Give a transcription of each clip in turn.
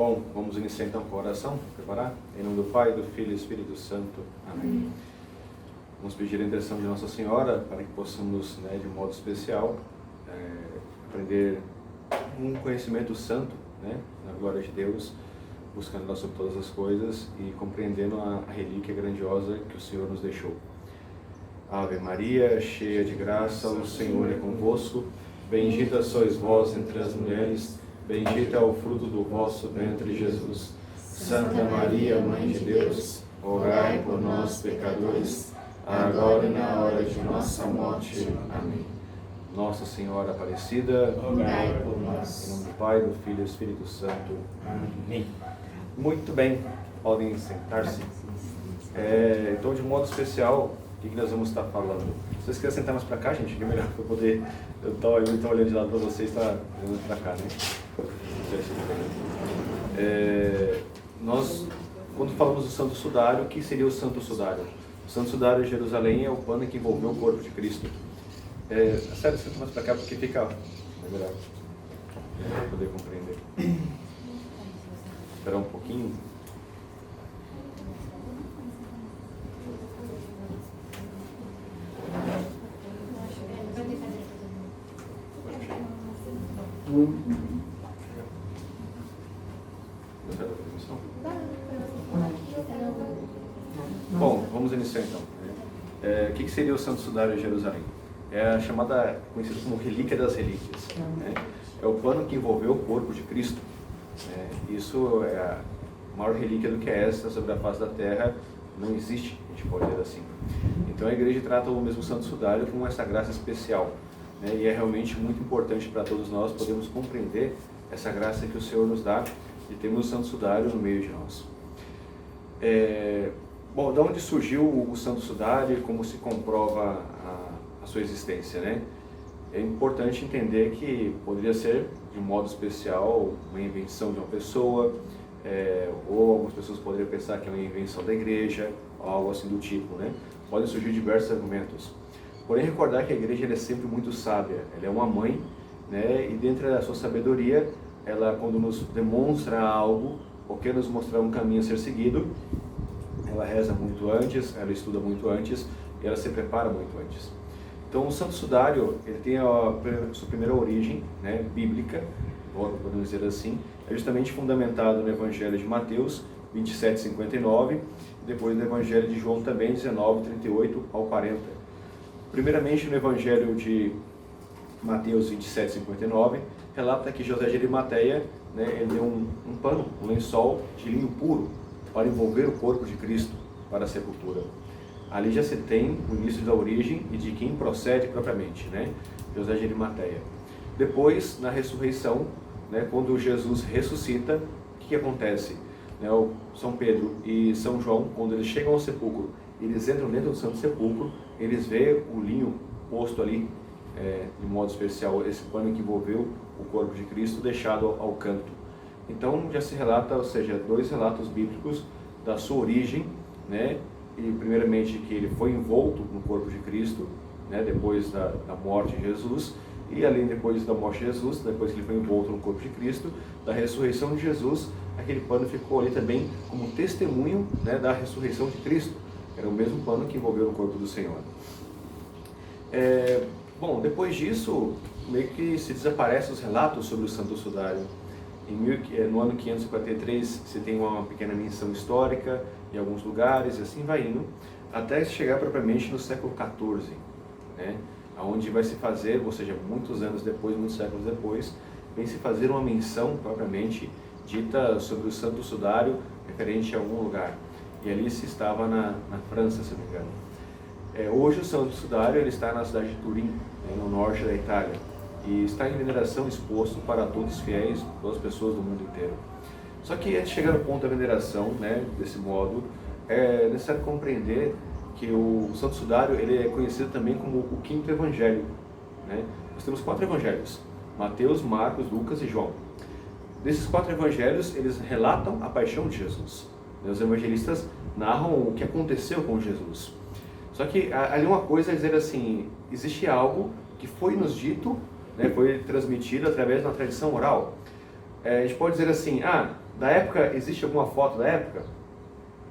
Bom, vamos iniciar então com a oração, preparar? Em nome do Pai, do Filho e do Espírito Santo. Amém. Vamos pedir a intercessão de Nossa Senhora para que possamos, de modo especial, aprender um conhecimento santo, na glória de Deus, buscando Deus sobre todas as coisas e compreendendo a relíquia grandiosa que o Senhor nos deixou. Ave Maria, cheia de graça, o Senhor é convosco. Bendita sois vós entre as mulheres, bendito é o fruto do vosso ventre, Jesus. Santa Maria, Mãe de Deus, rogai por nós, pecadores, agora e na hora de nossa morte. Amém. Nossa Senhora Aparecida, rogai por nós. Em nome do Pai, do Filho e do Espírito Santo. Amém. Muito bem, podem sentar-se. Então, de modo especial, o que nós vamos estar falando? Se vocês quiserem sentar mais para cá, gente, que é melhor para eu poder... Eu estou olhando de lado para vocês, está olhando para cá, Nós, quando falamos do Santo Sudário, o que seria o Santo Sudário? O Santo Sudário de Jerusalém é o pano que envolveu o corpo de Cristo. Sério, senta mais para cá porque fica melhor para poder compreender. Esperar um pouquinho. Bom, vamos iniciar então. O que seria o Santo Sudário de Jerusalém? É a chamada, conhecida como relíquia das relíquias. É o pano que envolveu o corpo de Cristo. Isso é a maior relíquia do que essa sobre a face da terra. Não existe, a gente pode dizer assim. Então a igreja trata o mesmo Santo Sudário com essa graça especial. E é realmente muito importante para todos nós podermos compreender essa graça que o Senhor nos dá de termos o Santo Sudário no meio de nós. Bom, de onde surgiu o Santo Sudário e como se comprova a sua existência, É importante entender que poderia ser, de modo especial, uma invenção de uma pessoa, ou algumas pessoas poderiam pensar que é uma invenção da igreja, ou algo assim do tipo, Podem surgir diversos argumentos. Porém, recordar que a igreja é sempre muito sábia, ela é uma mãe, e dentro da sua sabedoria, ela, quando nos demonstra algo, ou quer nos mostrar um caminho a ser seguido, ela reza muito antes, ela estuda muito antes, e ela se prepara muito antes. Então, o Santo Sudário, ele tem a sua primeira origem, bíblica, podemos dizer assim, é justamente fundamentado no Evangelho de Mateus, 27:59, e depois no Evangelho de João também, 19:38 ao 40. Primeiramente, no Evangelho de Mateus 27:59, relata que José de Arimateia, ele deu um pano, um lençol de linho puro para envolver o corpo de Cristo para a sepultura. Ali já se tem o início da origem e de quem procede propriamente, José de Arimateia. Depois, na ressurreição, quando Jesus ressuscita, o que acontece? O São Pedro e São João, quando eles chegam ao sepulcro, eles entram dentro do Santo Sepulcro, eles veem o linho posto ali, de modo especial, esse pano que envolveu o corpo de Cristo, deixado ao canto. Então já se relata, ou seja, dois relatos bíblicos da sua origem, e primeiramente que ele foi envolto no corpo de Cristo, depois da morte de Jesus, e além depois da morte de Jesus, depois que ele foi envolto no corpo de Cristo, da ressurreição de Jesus, aquele pano ficou ali também como testemunho, da ressurreição de Cristo. Era o mesmo pano que envolveu o corpo do Senhor. Bom, depois disso, meio que se desaparecem os relatos sobre o Santo Sudário. No ano 553 se tem uma pequena menção histórica em alguns lugares, e assim vai indo, até chegar propriamente no século XIV, onde vai se fazer, ou seja, muitos anos depois, muitos séculos depois, vem se fazer uma menção propriamente dita sobre o Santo Sudário referente a algum lugar. E ali se estava na França, se não me engano. Hoje o Santo Sudário ele está na cidade de Turim, no norte da Itália, e está em veneração, exposto para todos os fiéis, todas as pessoas do mundo inteiro. Só que antes de chegar no ponto da veneração, desse modo, é necessário compreender que o Santo Sudário ele é conhecido também como o quinto evangelho. Nós temos 4 evangelhos: Mateus, Marcos, Lucas e João. Desses 4 evangelhos, eles relatam a paixão de Jesus. Os evangelistas narram o que aconteceu com Jesus. Só que ali uma coisa é dizer assim, existe algo que foi nos dito, foi transmitido através da tradição oral. a gente pode dizer assim, da época, existe alguma foto da época?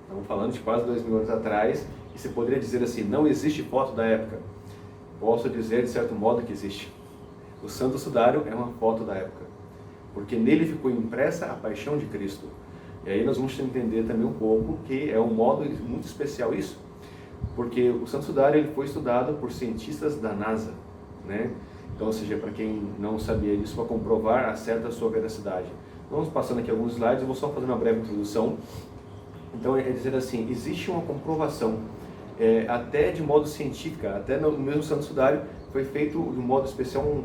Estamos falando de quase 2000 anos atrás, e você poderia dizer assim, não existe foto da época. Posso dizer, de certo modo, que existe. O Santo Sudário é uma foto da época, porque nele ficou impressa a paixão de Cristo. E aí nós vamos entender também um pouco que é um modo muito especial isso, porque o Santo Sudário ele foi estudado por cientistas da NASA, né? Então, ou seja, para quem não sabia disso, para comprovar, acerta a sua veracidade. Vamos passando aqui alguns slides, eu vou só fazer uma breve introdução. Então, é dizer assim, existe uma comprovação, até de modo científico, até no mesmo Santo Sudário, foi feito de um modo especial,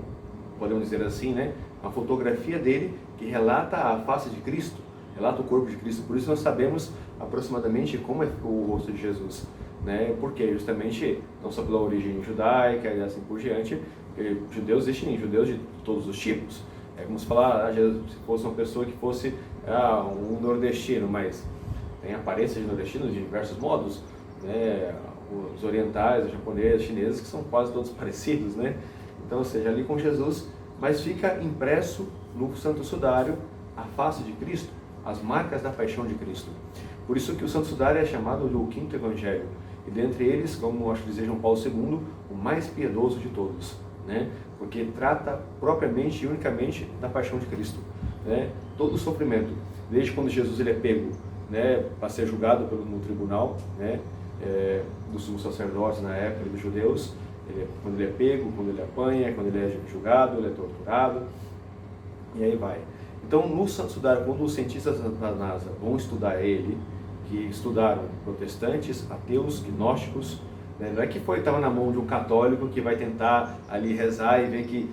podemos dizer assim, né? Uma fotografia dele que relata a face de Cristo, relata o corpo de Cristo. Por isso nós sabemos aproximadamente como é o rosto de Jesus, né? Porque justamente, não só pela origem judaica e assim por diante, judeus existem judeus de todos os tipos. É como se falar, se fosse uma pessoa que fosse um nordestino, mas tem aparência de nordestino de diversos modos, né? Os orientais, os japoneses, os chineses, que são quase todos parecidos, né? Então, ou seja, ali com Jesus, mas fica impresso no Santo Sudário a face de Cristo, as marcas da paixão de Cristo. Por isso que o Santo Sudário é chamado do Quinto Evangelho, e dentre eles, como acho que dizer João Paulo II, o mais piedoso de todos, né? Porque trata propriamente e unicamente da paixão de Cristo, né? Todo o sofrimento, desde quando Jesus ele é pego, né, para ser julgado no tribunal, né, dos sumos sacerdotes na época dos judeus, quando ele é pego, quando ele apanha, quando ele é julgado, ele é torturado, e aí vai. Então, no Santo Sudário, quando os cientistas da NASA vão estudar ele, que estudaram protestantes, ateus, gnósticos, né, não é que estava na mão de um católico que vai tentar ali rezar e ver que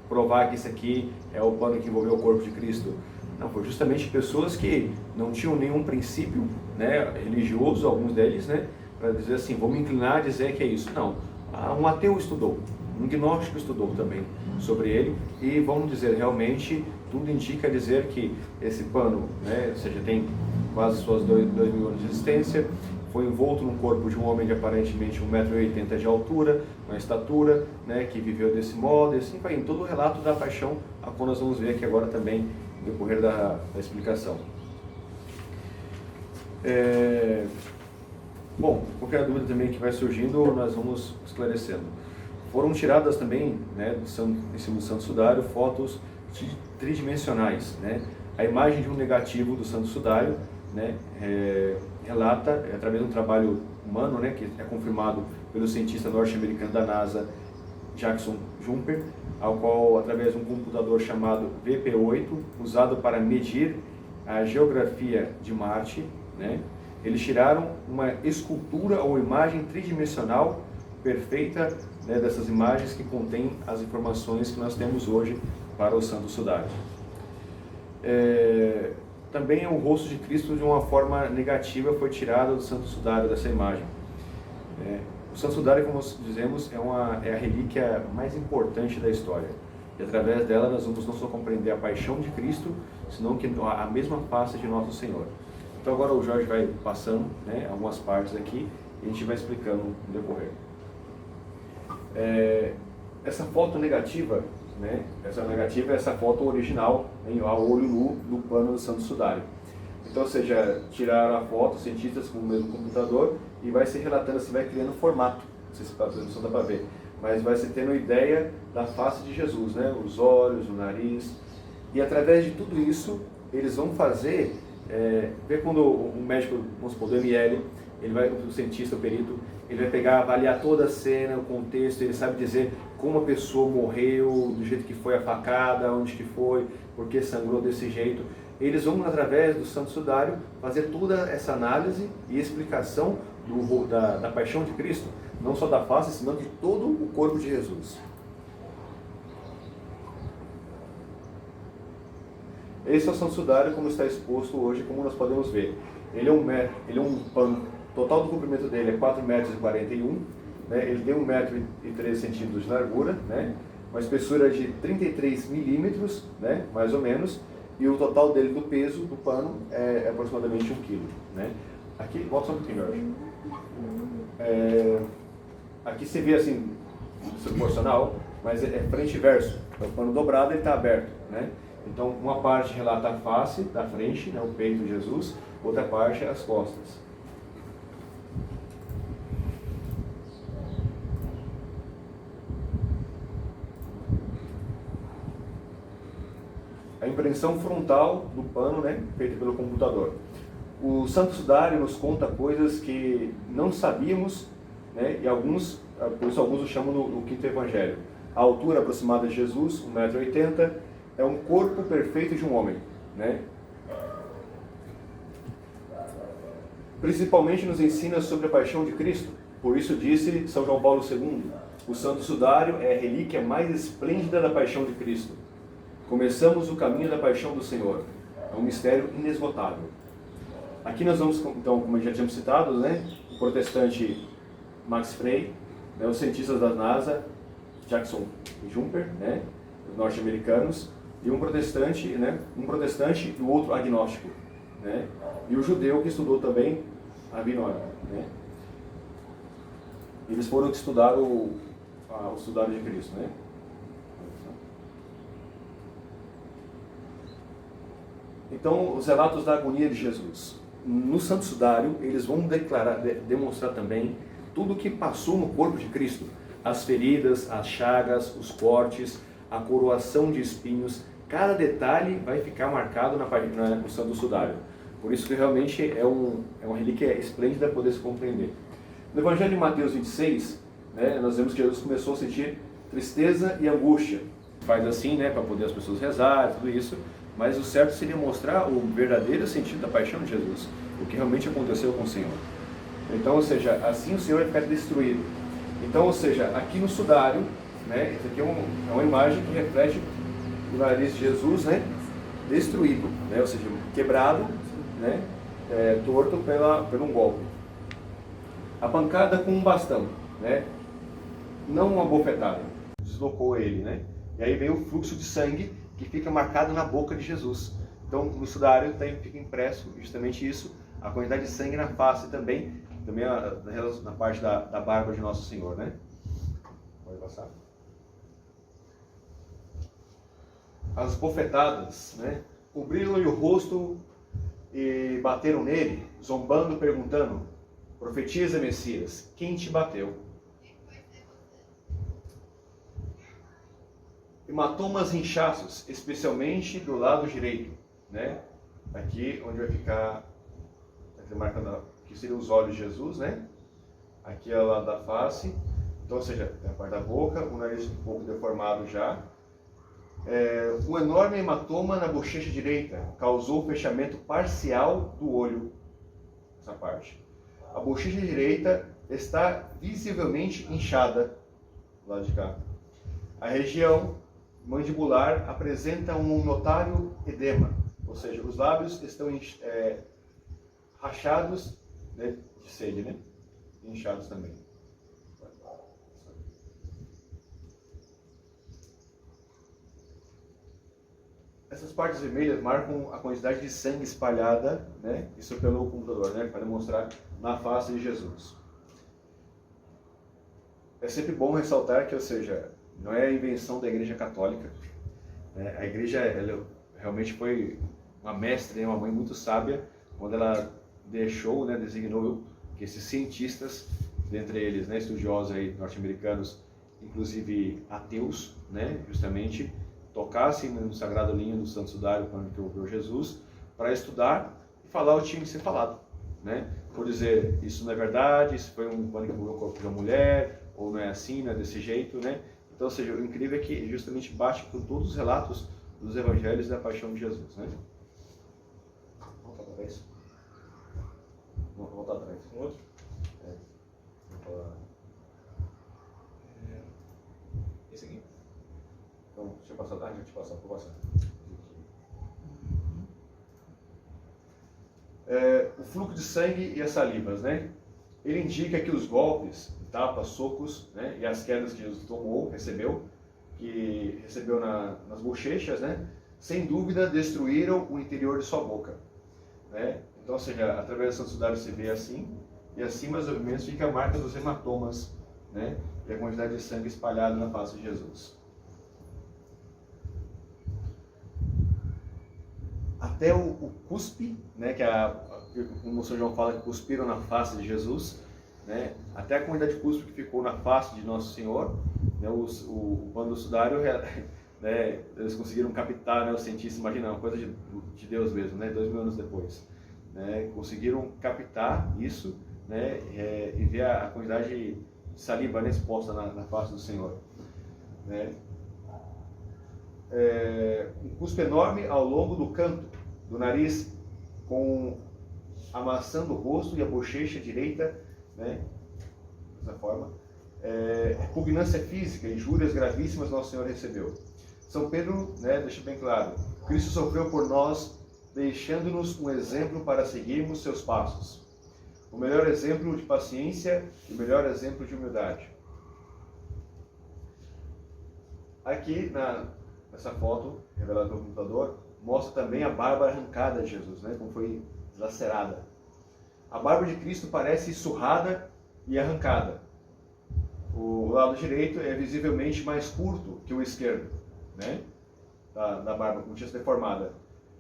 provar que isso aqui é o pano que envolveu o corpo de Cristo. Não, foi justamente pessoas que não tinham nenhum princípio, né, religioso, alguns deles, né, para dizer assim, vou me inclinar a dizer que é isso. Não, um ateu estudou, um gnóstico estudou também sobre ele, e vamos dizer, realmente, tudo indica dizer que esse pano, né, ou seja, tem quase suas 2000 anos de existência, foi envolto num corpo de um homem de aparentemente 1,80 m de altura, uma estatura, né, que viveu desse modo, e assim vai em todo o relato da paixão, a qual nós vamos ver aqui agora também, no decorrer da explicação. Bom, qualquer dúvida também que vai surgindo, nós vamos esclarecendo. Foram tiradas também, né, em cima do Santo Sudário, fotos tridimensionais, né? A imagem de um negativo do Santo Sudário, né, relata, através de um trabalho humano, né, que é confirmado pelo cientista norte-americano da NASA, Jackson Jumper, ao qual, através de um computador chamado VP8, usado para medir a geografia de Marte, né, eles tiraram uma escultura ou imagem tridimensional perfeita, né, dessas imagens que contém as informações que nós temos hoje para o Santo Sudário. Também o rosto de Cristo, de uma forma negativa, foi tirado do Santo Sudário, dessa imagem. O Santo Sudário, como nós dizemos, é a relíquia mais importante da história. E através dela nós vamos não só compreender a paixão de Cristo, senão que a mesma face de Nosso Senhor. Então agora o Jorge vai passando, né, algumas partes aqui e a gente vai explicando no decorrer. Essa foto negativa, né, é essa foto original, hein, ao olho nu do pano do Santo Sudário. Então, ou seja, tiraram a foto, cientistas com o mesmo computador, e vai se relatando, assim, vai criando formato. Não sei se não dá para ver, mas vai se tendo ideia da face de Jesus, né? Os olhos, o nariz. E através de tudo isso, eles vão fazer, ver quando o médico, vamos supor, do ML, o cientista, o perito, ele vai pegar, avaliar toda a cena, o contexto, ele sabe dizer como a pessoa morreu, do jeito que foi a facada, onde que foi, por que sangrou desse jeito. Eles vão, através do Santo Sudário, fazer toda essa análise e explicação da paixão de Cristo, não só da face, senão de todo o corpo de Jesus. Esse é o Santo Sudário como está exposto hoje, como nós podemos ver. Ele é um pano, total do comprimento dele é 4,41 m, né? Ele tem 1,13 m de largura, né? Uma espessura de 33 milímetros, né? Mais ou menos, e o total dele do peso do pano é aproximadamente 1 kg, né? Aqui, volta só um pouquinho, Jorge. Aqui você vê assim, proporcional, mas é frente e verso. O pano dobrado ele está aberto, né? Então, uma parte relata a face da frente, né, o peito de Jesus, outra parte as costas. A impressão frontal do pano, né, feita pelo computador. O Santo Sudário nos conta coisas que não sabíamos, né, e por isso alguns o chamam no Quinto Evangelho. A altura aproximada de Jesus, 1,80 m, é um corpo perfeito de um homem, né? Principalmente nos ensina sobre a paixão de Cristo. Por isso disse São João Paulo II, o Santo Sudário é a relíquia mais esplêndida da paixão de Cristo. Começamos o caminho da paixão do Senhor. É um mistério inesgotável. Aqui nós vamos, então, como já tínhamos citado, né, o protestante Max Frey, né, os cientistas da NASA, Jackson Jumper, né, os norte-americanos, e um protestante e o outro agnóstico, né, e o judeu que estudou também a Binora, né. Eles foram estudar o Sudário de Cristo, né. Então, os relatos da agonia de Jesus. No Santo Sudário, eles vão demonstrar também tudo o que passou no corpo de Cristo. As feridas, as chagas, os cortes, a coroação de espinhos. Cada detalhe vai ficar marcado no Santo Sudário. Por isso que realmente é uma relíquia esplêndida poder se compreender. No Evangelho de Mateus 26, né, nós vemos que Jesus começou a sentir tristeza e angústia. Faz assim, né, para poder as pessoas rezar, tudo isso. Mas o certo seria mostrar o verdadeiro sentido da paixão de Jesus, o que realmente aconteceu com o Senhor. Então, ou seja, assim o Senhor vai ficar destruído. Então, ou seja, aqui no sudário, né, isso aqui é uma imagem que reflete o nariz de Jesus, né, destruído, né, ou seja, quebrado, né, torto por um golpe. A pancada com um bastão, né, não uma bofetada, deslocou ele, né, e aí veio o fluxo de sangue que fica marcado na boca de Jesus. Então, no sudário fica impresso justamente isso, a quantidade de sangue na face também na parte da barba de Nosso Senhor, né? Pode passar. As bofetadas, né? Cobriram-lhe o rosto e bateram nele, zombando, perguntando: profetiza, Messias, quem te bateu? Hematomas e inchaços, especialmente do lado direito, né? Aqui onde vai ficar a marca que seriam os olhos de Jesus, né? Aqui é o lado da face, então, ou seja, é a parte da boca, o nariz um pouco deformado já. Um enorme hematoma na bochecha direita causou o fechamento parcial do olho, essa parte. A bochecha direita está visivelmente inchada, do lado de cá. A região mandibular apresenta um notável edema, ou seja, os lábios estão rachados, né, de sede, né? Inchados também. Essas partes vermelhas marcam a quantidade de sangue espalhada, né? Isso pelo computador, né? Para demonstrar na face de Jesus. É sempre bom ressaltar que, ou seja, não é a invenção da Igreja Católica, né? A Igreja ela realmente foi uma mestre, uma mãe muito sábia, quando ela deixou, né, designou que esses cientistas, dentre eles, né, estudiosos aí norte-americanos, inclusive ateus, né, justamente tocassem no Sagrado Linho do Santo Sudário quando que ouviu Jesus, para estudar e falar o que tinha que ser falado, né? Por dizer, isso não é verdade, isso foi um pano que envolveu o corpo de uma mulher, ou não é assim, não é desse jeito, né? Então, ou seja, o incrível é que justamente bate com todos os relatos dos evangelhos da paixão de Jesus, né? Volta para trás. Volta atrás. Um outro? Esse aqui? Então, deixa eu passar. Deixa eu te passar, vou passar. O fluxo de sangue e as salivas, né? Ele indica que os golpes, tapas, socos, né, e as quedas que Jesus recebeu nas bochechas, né, sem dúvida destruíram o interior de sua boca, né? Então, ou seja, através do Santo Sudário se vê assim, e acima dos movimentos fica a marca dos hematomas, né, e a quantidade de sangue espalhado na face de Jesus. até o cuspe, né, como o São João fala, que cuspiram na face de Jesus, né, até a quantidade de cuspe que ficou na face de Nosso Senhor, né, o pano do sudário, né, eles conseguiram captar, né, os cientistas, imagina, uma coisa de Deus mesmo, né, 2000 anos depois, né, conseguiram captar isso, né, e ver a quantidade de saliva, né, exposta na face do Senhor, né. Um cuspe enorme ao longo do canto do nariz, amassando o rosto e a bochecha direita, né, dessa forma. Repugnância física, injúrias gravíssimas Nosso Senhor recebeu. São Pedro, né, deixa bem claro, Cristo sofreu por nós, deixando-nos um exemplo para seguirmos seus passos. O melhor exemplo de paciência e o melhor exemplo de humildade. Aqui, nessa foto, revelada pelo computador, mostra também a barba arrancada de Jesus, né, como foi dilacerada. A barba de Cristo parece surrada e arrancada. O lado direito é visivelmente mais curto que o esquerdo, né, da barba, como tinha se deformada.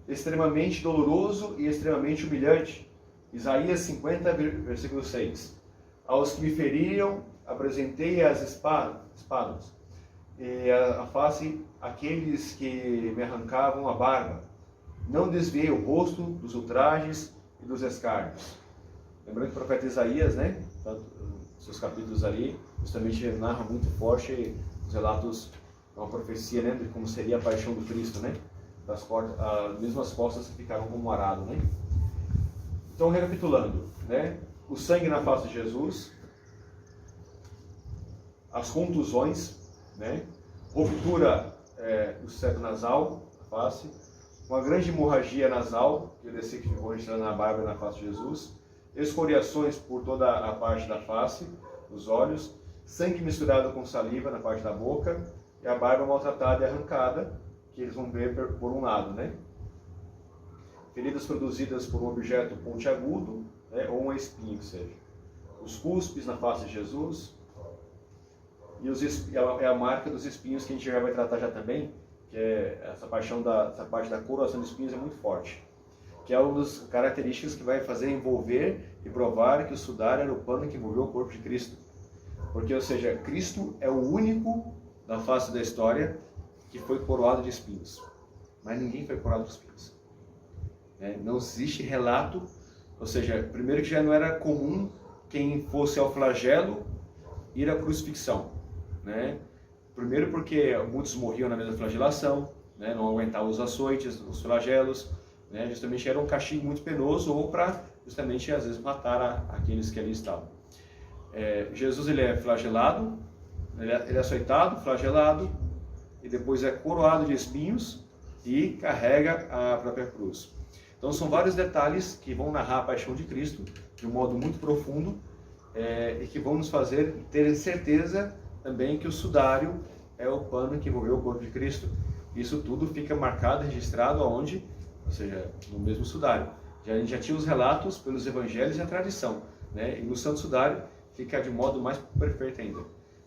Extremamente doloroso e extremamente humilhante. Isaías 50, versículo 6. Aos que me feriam, apresentei as espadas, e a face aqueles que me arrancavam a barba. Não desviei o rosto dos ultrajes e dos escárnios. Lembrando que o profeta Isaías, né, seus capítulos ali, justamente narra muito forte os relatos, uma profecia, né, de como seria a paixão do Cristo, né, as mesmas costas que ficaram como arado, né. Então, recapitulando, né, o sangue na face de Jesus, as contusões, né, ruptura do septo nasal, na face, uma grande hemorragia nasal, que eu desci que ficou registrada na barba e na face de Jesus, escoriações por toda a parte da face, os olhos, sangue misturado com saliva na parte da boca, e a barba maltratada e arrancada, que eles vão ver por um lado, né? Feridas produzidas por um objeto pontiagudo, né, ou uma espinha, que seja. Os cuspes na face de Jesus, e a marca dos espinhos, que a gente já vai tratar já também, que é essa parte da coroação de espinhos é muito forte, que é uma das características que vai fazer envolver e provar que o sudário era o pano que envolveu o corpo de Cristo. Porque, ou seja, Cristo é o único da face da história que foi coroado de espinhos. Mas ninguém foi coroado de espinhos. Não existe relato, ou seja, primeiro que já não era comum quem fosse ao flagelo ir à crucifixão, né? Primeiro porque muitos morriam na mesma flagelação, né? Não aguentavam os açoites, os flagelos, né? Justamente era um castigo muito penoso, ou para justamente às vezes matar aqueles que ali estavam. Jesus, ele é flagelado, ele é açoitado, flagelado, e depois é coroado de espinhos e carrega a própria cruz. Então são vários detalhes que vão narrar a paixão de Cristo de um modo muito profundo, e que vão nos fazer ter certeza também que o sudário é o pano que envolveu o corpo de Cristo. Isso tudo fica marcado, registrado aonde? Ou seja, no mesmo sudário. A gente já tinha os relatos pelos evangelhos e a tradição, né? E no Santo Sudário fica de modo mais perfeito ainda.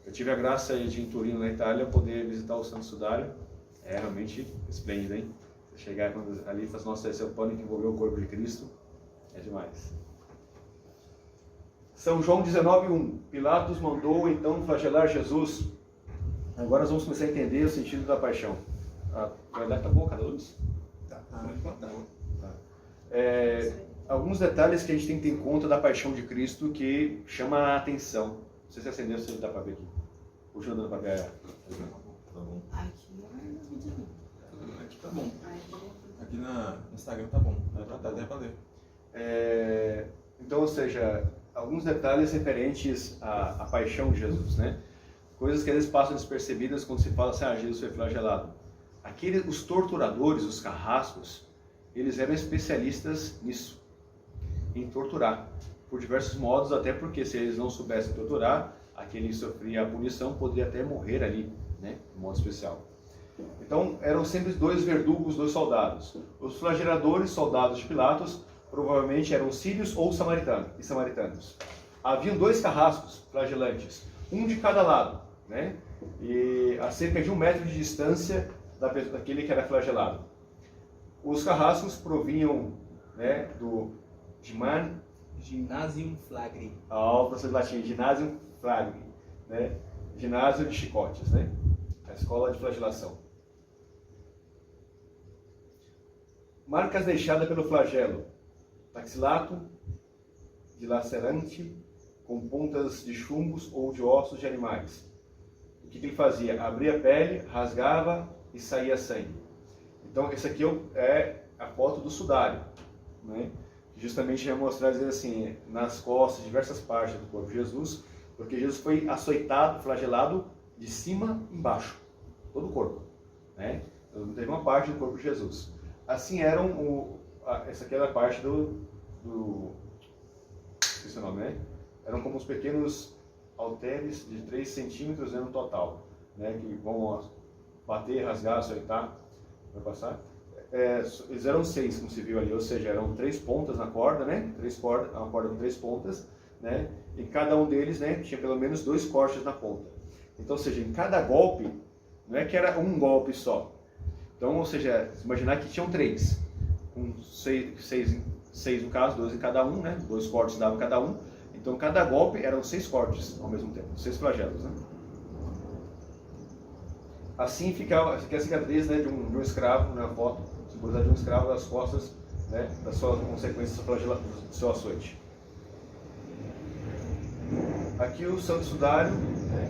Eu tive a graça de, em Turino, na Itália, poder visitar o Santo Sudário. É realmente esplêndido, hein? Você chegar ali e falar, nossa, esse é o pano que envolveu o corpo de Cristo. É demais. São João 19:1. Pilatos mandou então flagelar Jesus. Agora nós vamos começar a entender o sentido da paixão. A verdade tá boa, cada luz? Tá. Alguns detalhes que a gente tem que ter em conta da paixão de Cristo que chama a atenção. Não sei se acendeu, se dá para ver aqui. Puxa, dando para ver. Tá bom. Aqui tá bom. Aqui no Instagram tá bom. Dá até para ler. Então, ou seja, alguns detalhes referentes à paixão de Jesus, né? Coisas que às vezes passam despercebidas quando se fala assim, Jesus foi flagelado. Os torturadores, os carrascos, eles eram especialistas nisso, em torturar, por diversos modos, até porque se eles não soubessem torturar, aquele que sofria a punição poderia até morrer ali, né, de modo especial. Então, eram sempre dois verdugos, dois soldados. Os flageladores, soldados de Pilatos, provavelmente eram sírios ou samaritanos. Haviam dois carrascos flagelantes, um de cada lado, né, e a cerca de 1 metro de distância daquele que era flagelado. Os carrascos provinham, né, do Gymnasium Flagri. o professor de latim, Gymnasium Flagri, né? Ginásio de chicotes, né? A escola de flagelação. Marcas deixadas pelo flagelo: taxilato, dilacerante, com pontas de chumbos ou de ossos de animais. O que ele fazia? Abria a pele, rasgava e saía sangue. Então, esse aqui é a foto do sudário, né? Justamente vai mostrar, dizer assim, nas costas, diversas partes do corpo de Jesus, porque Jesus foi açoitado, flagelado de cima embaixo, todo o corpo, né? Então, não teve uma parte do corpo de Jesus. Assim essa aqui era a parte esqueci o nome, né? Eram como os pequenos halteres de 3 centímetros no total, né? Que vão bater, rasgar, açoitar. Vai passar? Eles eram 6, como se viu ali, ou seja, eram 3 pontas na corda, né? Uma corda com 3 pontas, né? E cada um deles, né, tinha pelo menos 2 cortes na ponta. Então, ou seja, em cada golpe, não é que era um golpe só. Então, ou seja, imaginar que tinham 3, com 6 no caso, 2 em cada um, né? 2 cortes davam cada um. Então, cada golpe eram 6 cortes ao mesmo tempo, 6 flagelos, né? Assim ficava, essa aqui é a cicatriz, né, de um escravo, na foto, simbolizada de um escravo das costas, né, das suas consequências do seu açoite. Aqui o Santo Sudário, né?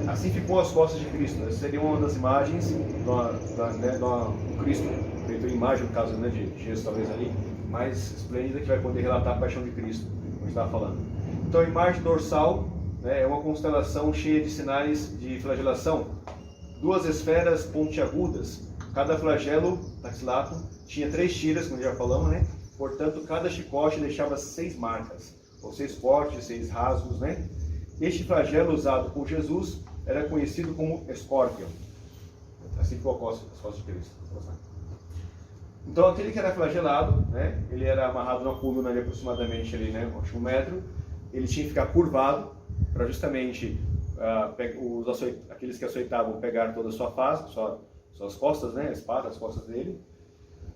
Assim ficou as costas de Cristo. Essa seria uma das imagens do Cristo, feito em imagem, no caso, né, de Jesus talvez ali, mais esplêndida, que vai poder relatar a paixão de Cristo, como a gente estava falando. Então a imagem dorsal, né, é uma constelação cheia de sinais de flagelação. 2 esferas pontiagudas. Cada flagelo, taxilato, tinha 3 tiras, como já falamos, né? Portanto, cada chicote deixava 6 marcas, ou 6 cortes, 6 rasgos, né? Este flagelo usado por Jesus era conhecido como escórpion. Assim ficou as costas de Cristo. Então, aquele que era flagelado, né? Ele era amarrado numa coluna de aproximadamente ali, né? Acho 1 metro. Ele tinha que ficar curvado para justamente aqueles que açoitavam pegar toda a sua face, suas costas, né? A espada, as costas dele.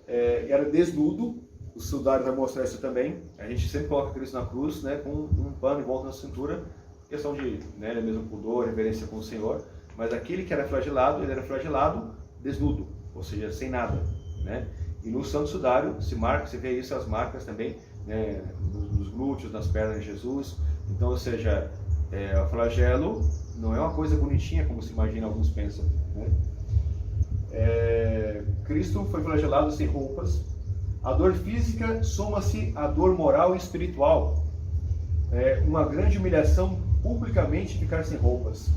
Era desnudo. O sudário vai mostrar isso também. A gente sempre coloca Cristo na cruz, né? Com um pano em volta da cintura. Questão de, né, mesmo pudor, reverência com o Senhor. Mas aquele que era flagelado, ele era flagelado desnudo, ou seja, sem nada, né? E no Santo Sudário se vê isso, as marcas também, né, nos glúteos, nas pernas de Jesus. Então, ou seja, o flagelo não é uma coisa bonitinha como se imagina, alguns pensam, né? Cristo foi flagelado sem roupas. A dor física soma-se à dor moral e espiritual. Uma grande humilhação publicamente ficar sem roupas.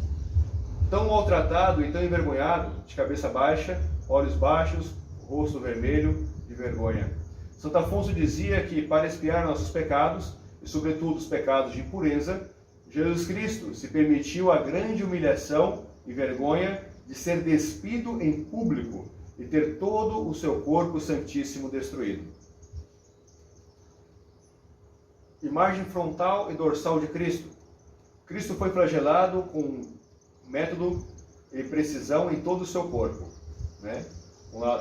Tão maltratado e tão envergonhado, de cabeça baixa, olhos baixos, rosto vermelho de vergonha. Santo Afonso dizia que para expiar nossos pecados, e sobretudo os pecados de impureza, Jesus Cristo se permitiu a grande humilhação e vergonha de ser despido em público e ter todo o seu corpo santíssimo destruído. Imagem frontal e dorsal de Cristo. Cristo foi flagelado com método e precisão em todo o seu corpo, né?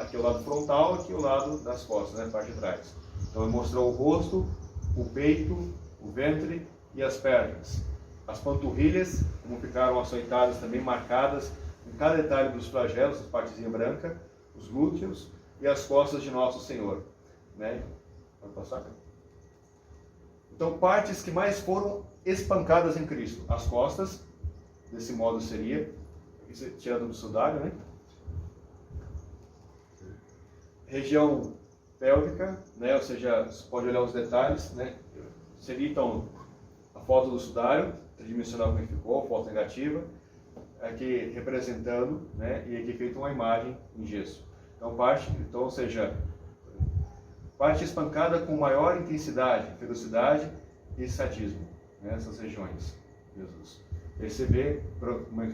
Aqui é o lado frontal, aqui é o lado das costas, né? A parte de trás. Então ele mostrou o rosto, o peito, o ventre e as pernas. As panturrilhas, como ficaram açoitadas, também marcadas em cada detalhe dos flagelos, a partezinha branca, os glúteos e as costas de Nosso Senhor, né? Pode passar? Então, partes que mais foram espancadas em Cristo. As costas, desse modo seria, tirando do sudário, né? Região pélvica, né? Ou seja, você pode olhar os detalhes, né? Seria então a foto do sudário, tridimensional como ficou, foto negativa, aqui representando, né? E aqui feito uma imagem em gesso. Então, ou seja, parte espancada com maior intensidade, ferocidade e sadismo, nessas regiões, Jesus. Aí você vê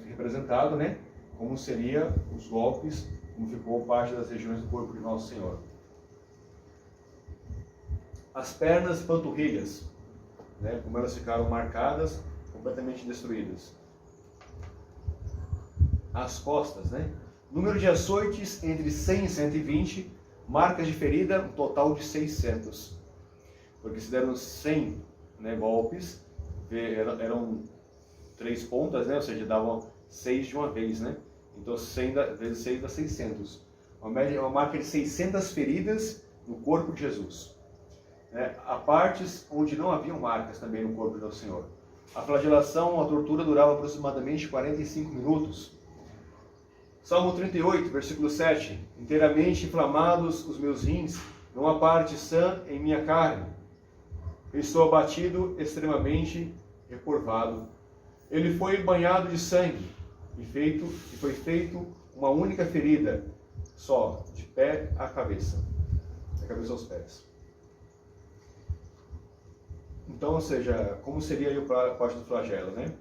representado, né, como seria os golpes, como ficou parte das regiões do corpo de Nosso Senhor. As pernas e panturrilhas, né, como elas ficaram marcadas, completamente destruídas. As costas, né, Número de açoites entre 100 e 120. Marcas de ferida, um total de 600. Porque se deram 100, né, golpes, eram 3 pontas, né? Ou seja, davam 6 de uma vez, né? Então 100 vezes 6 dá 600. Uma marca de 600 feridas no corpo de Jesus. Há partes onde não haviam marcas também no corpo do nosso Senhor. A flagelação, a tortura durava aproximadamente 45 minutos. Salmo 38, versículo 7. Inteiramente inflamados os meus rins, não há parte sã em minha carne. Eu estou abatido, extremamente recurvado. Ele foi banhado de sangue e foi feito uma única ferida, só, de pé à cabeça. Da cabeça aos pés. Então, ou seja, como seria aí a parte do flagelo, né?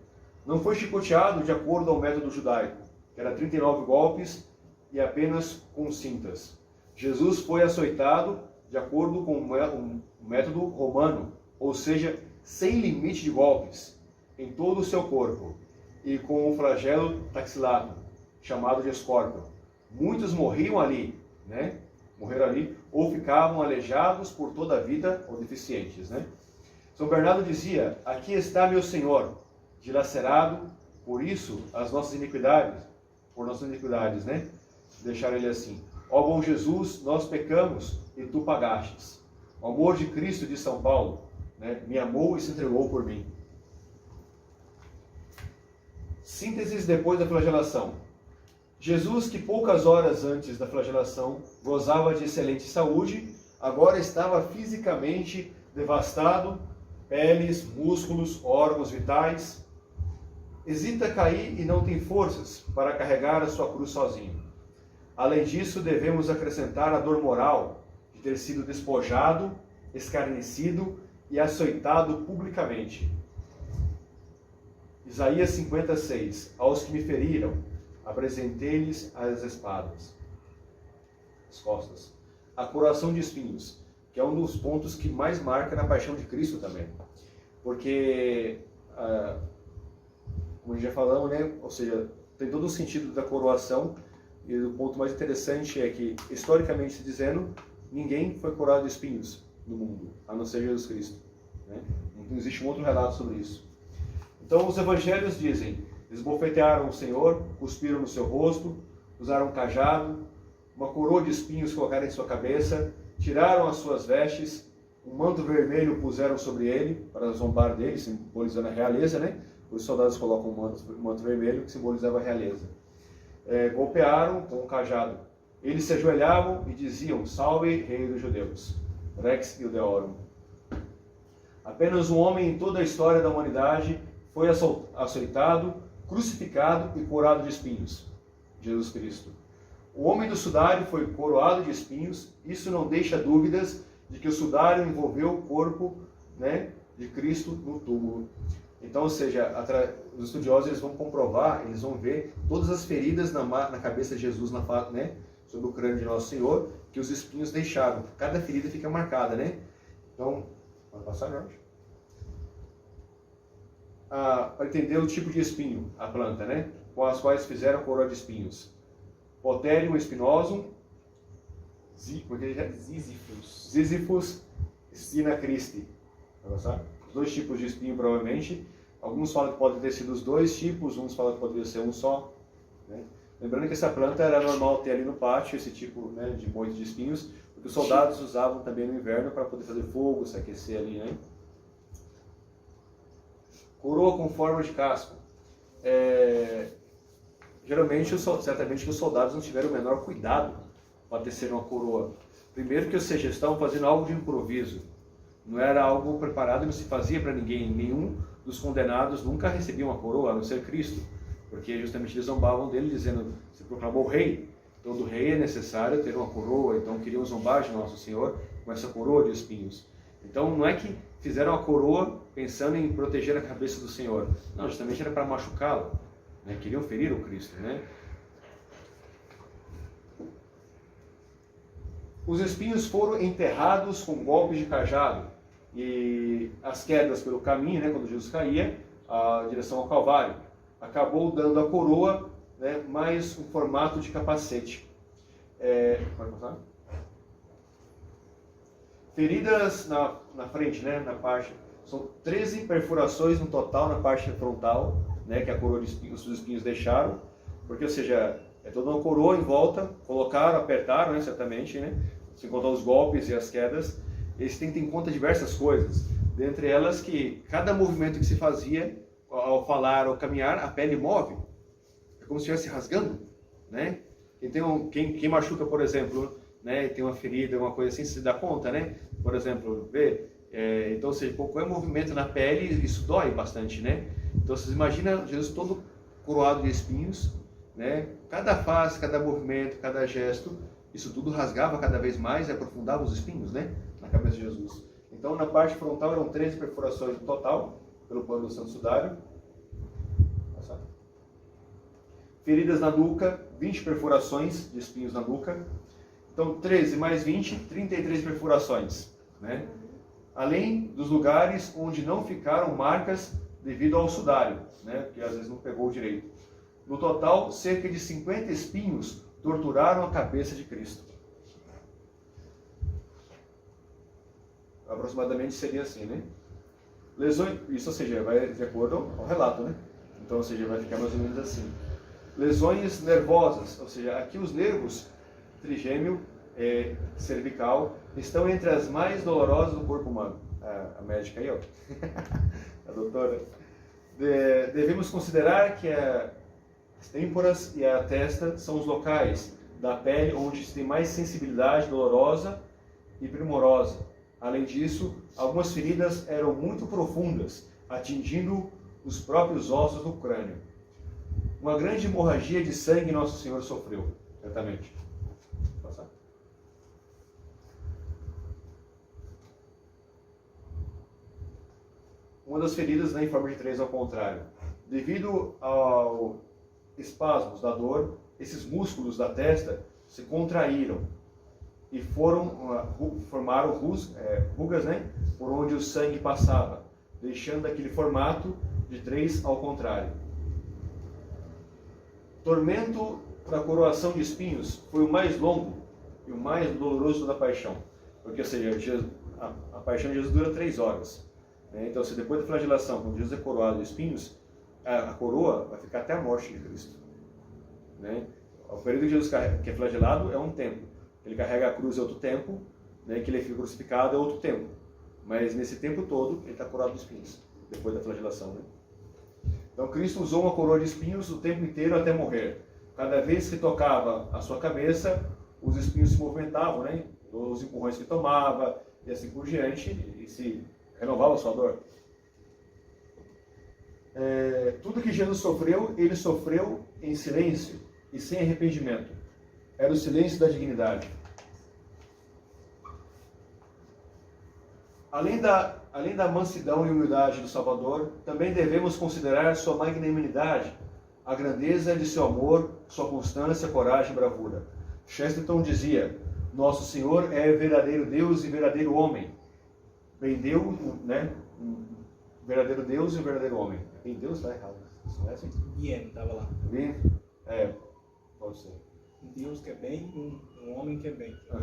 Não foi chicoteado de acordo ao método judaico, que era 39 golpes e apenas com cintas. Jesus foi açoitado de acordo com o método romano, ou seja, sem limite de golpes, em todo o seu corpo, e com o flagelo taxilato, chamado de escórpio. Muitos morriam ali, né? Morreram ali, ou ficavam aleijados por toda a vida, ou deficientes, né? São Bernardo dizia: aqui está meu Senhor, dilacerado, por nossas iniquidades, né? Deixaram ele assim. Ó bom Jesus, nós pecamos e tu pagastes. O amor de Cristo de São Paulo, né, me amou e se entregou por mim. Sínteses depois da flagelação. Jesus, que poucas horas antes da flagelação gozava de excelente saúde, agora estava fisicamente devastado, peles, músculos, órgãos vitais. Hesita cair e não tem forças para carregar a sua cruz sozinho. Além disso, devemos acrescentar a dor moral de ter sido despojado, escarnecido e açoitado publicamente. Isaías 56. Aos que me feriram, apresentei-lhes as espadas, as costas. A coroação de espinhos, que é um dos pontos que mais marca na paixão de Cristo também. Porque, como já falamos, né? Ou seja, tem todo o sentido da coroação, e o ponto mais interessante é que, historicamente se dizendo, ninguém foi coroado de espinhos no mundo, a não ser Jesus Cristo, né? Não existe um outro relato sobre isso. Então os evangelhos dizem: esbofetearam o Senhor, cuspiram no seu rosto, usaram um cajado, uma coroa de espinhos colocaram em sua cabeça, tiraram as suas vestes, um manto vermelho puseram sobre ele, para zombar dele, simbolizando a realeza, né? Os soldados colocam um manto vermelho, que simbolizava a realeza. Golpearam com um cajado. Eles se ajoelhavam e diziam: salve, rei dos judeus, Rex Iudeorum. Apenas um homem em toda a história da humanidade foi açoitado, crucificado e coroado de espinhos: Jesus Cristo. O homem do sudário foi coroado de espinhos. Isso não deixa dúvidas de que o sudário envolveu o corpo, né, de Cristo no túmulo. Então, ou seja, os estudiosos eles vão comprovar, eles vão ver todas as feridas na cabeça de Jesus, né, sobre o crânio de Nosso Senhor, que os espinhos deixaram. Cada ferida fica marcada, né? Então, pode passar, Jorge? Para entender o tipo de espinho, a planta, né, com as quais fizeram a coroa de espinhos. Poterium espinosum, Ziziphus spina Christi. Os 2 tipos de espinho, provavelmente. Alguns falam que podem ter sido os 2 tipos, uns falam que poderia ser um só, né? Lembrando que essa planta era normal ter ali no pátio, esse tipo, né, de moito de espinhos, porque os soldados usavam também no inverno para poder fazer fogo, se aquecer ali, né? Coroa com forma de casco. Geralmente, certamente que os soldados não tiveram o menor cuidado para tecer uma coroa. Primeiro que, ou seja, estavam fazendo algo de improviso. Não era algo preparado e não se fazia para ninguém. Nenhum dos condenados nunca recebia uma coroa, a não ser Cristo. Porque justamente eles zombavam dele, dizendo: se proclamou rei. Todo rei é necessário ter uma coroa. Então queriam zombar de Nosso Senhor com essa coroa de espinhos. Então não é que fizeram a coroa pensando em proteger a cabeça do Senhor. Não, justamente era para machucá-lo, né? Queriam ferir o Cristo, né? Os espinhos foram enterrados com golpes de cajado e as quedas pelo caminho, né, quando Jesus caía, a direção ao Calvário, acabou dando a coroa né, mais um formato de capacete. Pode passar? Feridas na frente, né, na parte, são 13 perfurações no total na parte frontal, né, que a coroa de espinhos, os espinhos deixaram, porque, ou seja, é toda uma coroa em volta, colocaram, apertaram, né, certamente, né, sem contar os golpes e as quedas. Eles têm que ter em conta diversas coisas, dentre elas que cada movimento que se fazia, ao falar ou caminhar, a pele move, é como se estivesse rasgando, né? Quem machuca, por exemplo, né, tem uma ferida, uma coisa assim, se dá conta, né? Por exemplo, então, ou seja, qualquer movimento na pele, isso dói bastante, né? Então, vocês imaginam Jesus todo coroado de espinhos, né? Cada face, cada movimento, cada gesto, isso tudo rasgava cada vez mais e aprofundava os espinhos, né, na cabeça de Jesus. Então, na parte frontal eram 13 perfurações no total, pelo pano do santo sudário. Feridas na nuca, 20 perfurações de espinhos na nuca. Então, 13 mais 20, 33 perfurações, né? Além dos lugares onde não ficaram marcas devido ao sudário, né, porque às vezes não pegou direito. No total, cerca de 50 espinhos torturaram a cabeça de Cristo. Aproximadamente seria assim, né? Lesões, isso, ou seja, vai de acordo ao relato, né? Então, ou seja, vai ficar mais ou menos assim. Lesões nervosas, ou seja, aqui os nervos trigêmeo, cervical, estão entre as mais dolorosas do corpo humano. A médica aí, ó. A doutora. Devemos considerar que as têmporas e a testa são os locais da pele onde se tem mais sensibilidade dolorosa e primorosa. Além disso, algumas feridas eram muito profundas, atingindo os próprios ossos do crânio. Uma grande hemorragia de sangue Nosso Senhor sofreu, certamente. Passar. Uma das feridas, né, em forma de 3 ao contrário. Devido ao espasmos da dor, esses músculos da testa se contraíram e formaram rugas, né, por onde o sangue passava, deixando aquele formato de 3 ao contrário. Tormento da coroação de espinhos foi o mais longo e o mais doloroso da paixão, porque, ou seja, a paixão de Jesus dura 3 horas. Né? Então, se depois da flagelação, quando Jesus é coroado de espinhos, a coroa vai ficar até a morte de Cristo. Né? O período que Jesus que é flagelado é um tempo. Ele carrega a cruz é outro tempo, né? Que ele fica crucificado é outro tempo. Mas nesse tempo todo, ele está coroado de espinhos, depois da flagelação. Né? Então, Cristo usou uma coroa de espinhos o tempo inteiro até morrer. Cada vez que tocava a sua cabeça, os espinhos se movimentavam, né? Os empurrões que tomava, e assim por diante, e se renovava a sua dor. Tudo que Jesus sofreu, ele sofreu em silêncio e sem arrependimento. Era o silêncio da dignidade. Além da mansidão e humildade do Salvador, também devemos considerar sua magnanimidade, a grandeza de seu amor, sua constância, coragem e bravura. Chesterton dizia: Nosso Senhor é verdadeiro Deus e verdadeiro homem. Bem Deus, né? Verdadeiro Deus e verdadeiro homem. Bem Deus está errado. Isso não é assim? Bien, estava lá. Bem, pode ser. Deus que é bem, um homem que é bem. A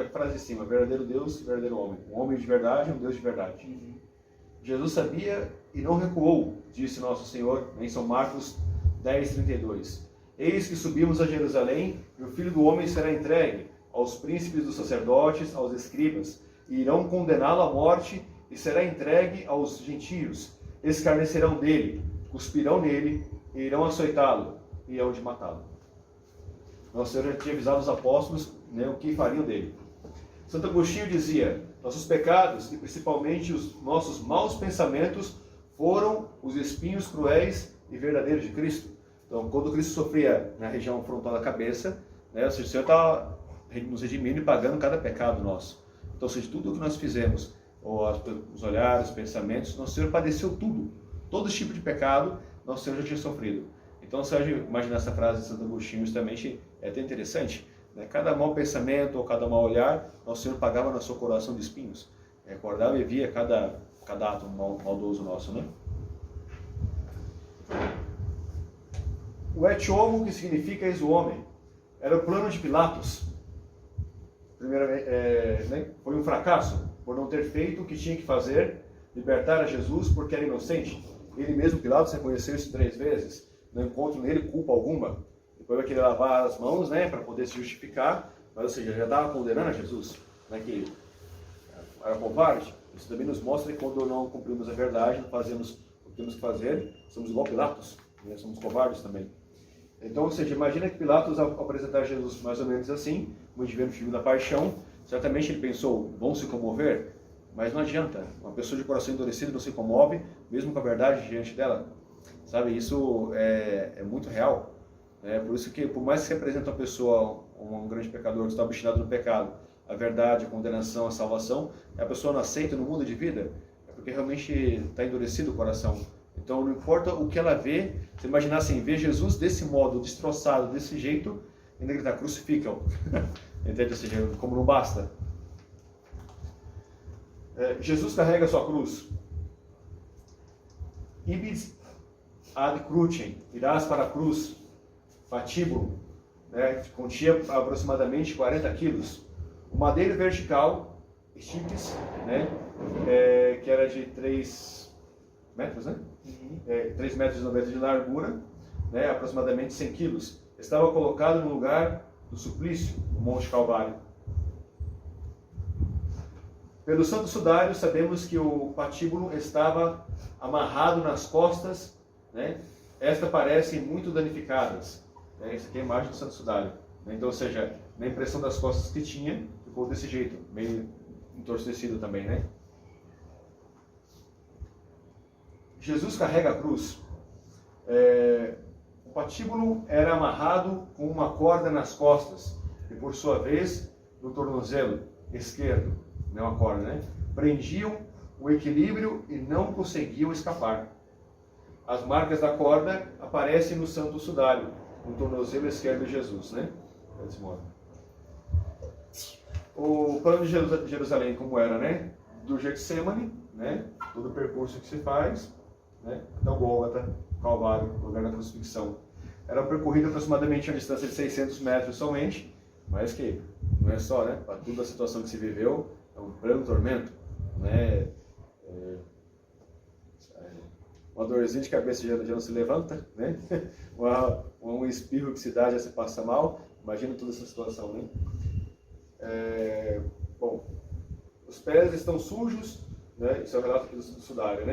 frase de cima: verdadeiro Deus e verdadeiro homem. Um homem de verdade e um Deus de verdade. Uhum. Jesus sabia e não recuou, disse Nosso Senhor em São Marcos 10:32. Eis que subimos a Jerusalém e o Filho do Homem será entregue aos príncipes dos sacerdotes, aos escribas, e irão condená-lo à morte e será entregue aos gentios. Escarnecerão dele, cuspirão nele e irão açoitá-lo e hão de matá-lo. Nosso Senhor já tinha avisado os apóstolos, né, o que fariam dele. Santo Agostinho dizia: nossos pecados e principalmente os nossos maus pensamentos foram os espinhos cruéis e verdadeiros de Cristo. Então, quando Cristo sofria na região frontal da cabeça, né, o Senhor estava nos redimindo e pagando cada pecado nosso. Então, seja, tudo o que nós fizemos, os olhares, os pensamentos, Nosso Senhor padeceu tudo. Todo tipo de pecado, Nosso Senhor já tinha sofrido. Então, se você imaginar essa frase de Santo Agostinho, justamente é até interessante. Né? Cada mau pensamento ou cada mau olhar, Nosso Senhor pagava na sua coração de espinhos. Recordava e via cada ato maldoso nosso, né? O et homo, que significa eis o homem, era o plano de Pilatos. Primeiramente, foi um fracasso por não ter feito o que tinha que fazer, libertar a Jesus porque era inocente. Ele mesmo, Pilatos, reconheceu isso 3 vezes. Não encontro nele culpa alguma. Depois vai querer lavar as mãos, para poder se justificar, mas ou seja, já estava condenando a Jesus, que era covarde. Isso também nos mostra que quando não cumprimos a verdade, não fazemos o que temos que fazer, somos igual Pilatos, somos covardes também. Então, ou seja, imagina que Pilatos, ao apresentar Jesus mais ou menos assim, como a gente vê no filme da Paixão, certamente ele pensou, vão se comover, mas não adianta. Uma pessoa de coração endurecido não se comove, mesmo com a verdade diante dela. Sabe, isso é muito real. Por isso que, por mais que se apresente uma pessoa, um grande pecador que está obstinado no pecado, a verdade, a condenação, a salvação, a pessoa não aceita no mundo de vida, é porque realmente está endurecido o coração. Então não importa o que ela vê, se imaginar assim, ver Jesus desse modo, destroçado, desse jeito, ainda gritar, crucificam. Entende? Ou seja, como não basta. Jesus carrega a sua cruz. Ibis ad crucem, irás para a cruz, patíbulo, continha aproximadamente 40 quilos. O madeiro vertical, estipes, que era de 3 metros, 3 metros e 90 de largura, aproximadamente 100 quilos. Estava colocado no lugar do suplício, no Monte Calvário. Pelo Santo Sudário, sabemos que o patíbulo estava amarrado nas costas, Estas parecem muito danificadas. Essa aqui é a imagem do Santo Sudário. Então, ou seja, na impressão das costas que tinha, ficou desse jeito, meio entorpecido também, Jesus carrega a cruz. O patíbulo era amarrado com uma corda nas costas e, por sua vez, no tornozelo esquerdo, uma corda, Prendiam o equilíbrio e não conseguiam escapar. As marcas da corda aparecem no Santo Sudário, no tornozelo esquerdo de Jesus, Desse modo. O plano de Jerusalém, como era, Do Getsemane, todo o percurso que se faz, até o Gólgota, Calvário, lugar da crucifixão. Era percorrido aproximadamente a distância de 600 metros somente, mas que não é só, para toda a situação que se viveu, é um pleno tormento, uma dorzinha de cabeça já não se levanta, um espirro que se dá já se passa mal. Imagina toda essa situação, Bom, os pés estão sujos, isso é o relato aqui do Sudário,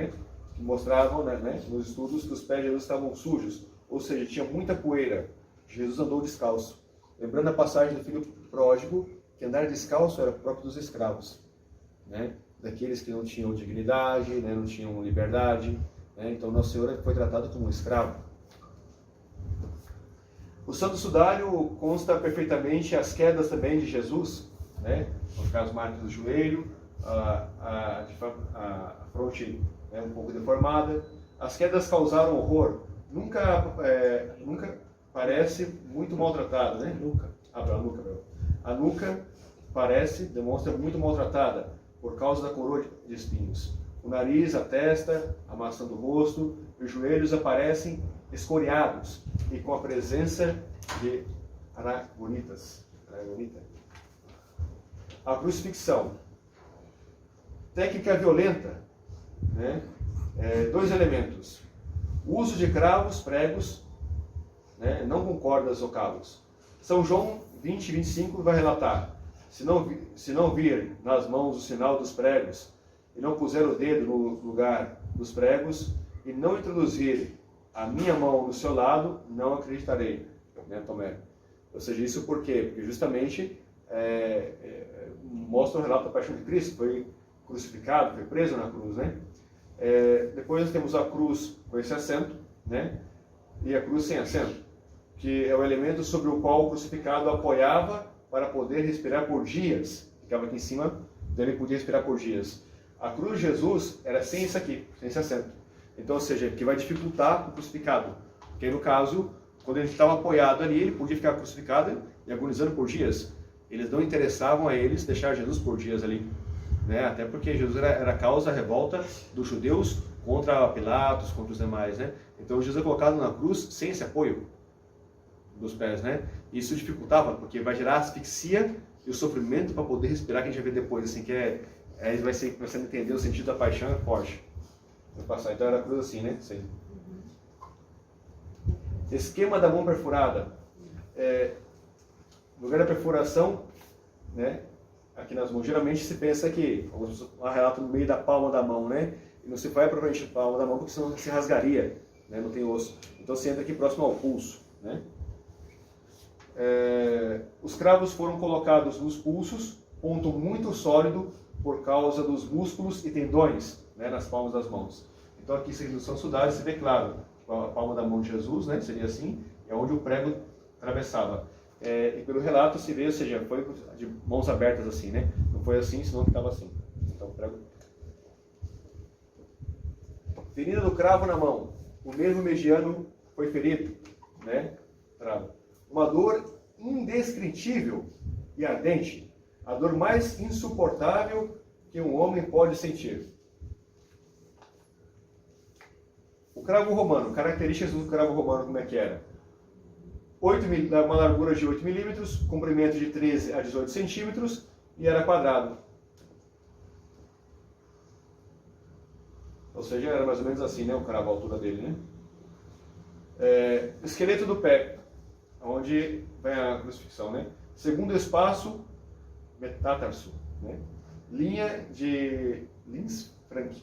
que mostravam, nos estudos, que os pés de Jesus estavam sujos, ou seja, tinha muita poeira. Jesus andou descalço. Lembrando a passagem do filho pródigo, que andar descalço era próprio dos escravos, daqueles que não tinham dignidade, não tinham liberdade. Então, Nosso Senhor foi tratado como um escravo. O Santo Sudário consta perfeitamente as quedas também de Jesus, Vão ficar as marcas do joelho, a fronte um pouco deformada. As quedas causaram horror. Nunca parece muito maltratada, A nuca demonstra muito maltratada por causa da coroa de espinhos. O nariz, a testa, a maçã do rosto e os joelhos aparecem escoriados e com a presença de aragonita. A crucifixão. Técnica violenta, 2 elementos. O uso de cravos, pregos, não com cordas ou cabos. São João 20, 25 vai relatar: se não vir nas mãos o sinal dos pregos, e não puser o dedo no lugar dos pregos, e não introduzir a minha mão no seu lado, não acreditarei. Tomé. Ou seja, isso por quê? Porque justamente mostra o relato da paixão de Cristo. Foi crucificado, foi preso na cruz, Depois nós temos a cruz com esse assento, e a cruz sem assento, que é o elemento sobre o qual o crucificado apoiava para poder respirar por dias. Ficava aqui em cima, então ele podia respirar por dias. A cruz de Jesus era sem isso aqui, sem esse assento. Então, ou seja, que vai dificultar o crucificado. Porque no caso, quando ele estava apoiado ali, ele podia ficar crucificado e agonizando por dias. Eles não interessavam a eles deixar Jesus por dias ali. Até porque Jesus era a causa da revolta dos judeus contra Pilatos, contra os demais. Então Jesus é colocado na cruz sem esse apoio. dos pés, né? Isso dificultava, porque vai gerar asfixia e o sofrimento para poder respirar, que a gente vai ver depois, assim, que aí vai ser começando a entender o sentido da paixão é forte. Vou passar, então era cruz assim, né? Sim. Esquema da mão perfurada. No lugar da perfuração, né? Aqui nas mãos, geralmente se pensa que, há relato no meio da palma da mão, né? E não se vai propriamente a palma da mão, porque senão se rasgaria, né? Não tem osso. Então se entra aqui próximo ao pulso, né? Os cravos foram colocados nos pulsos, ponto muito sólido por causa dos músculos e tendões, né, nas palmas das mãos. Então aqui, se são sudários, se vê claro, a palma da mão de Jesus, né, seria assim, é onde o prego atravessava. E pelo relato se vê, ou seja, foi de mãos abertas assim, né? Não foi assim, senão ficava assim. Então o prego... Ferida do cravo na mão. O nervo mediano foi ferido, né? Cravo. Uma dor indescritível e ardente, a dor mais insuportável que um homem pode sentir. O cravo romano, características do cravo romano, como é que era? Uma largura de 8 milímetros, comprimento de 13 a 18 centímetros e era quadrado. Ou seja, era mais ou menos assim, né, o cravo, a altura dele, né? Esqueleto do pé, onde vem a crucifixão, né? Segundo espaço, metátarso, né? Linha de Lins Frank,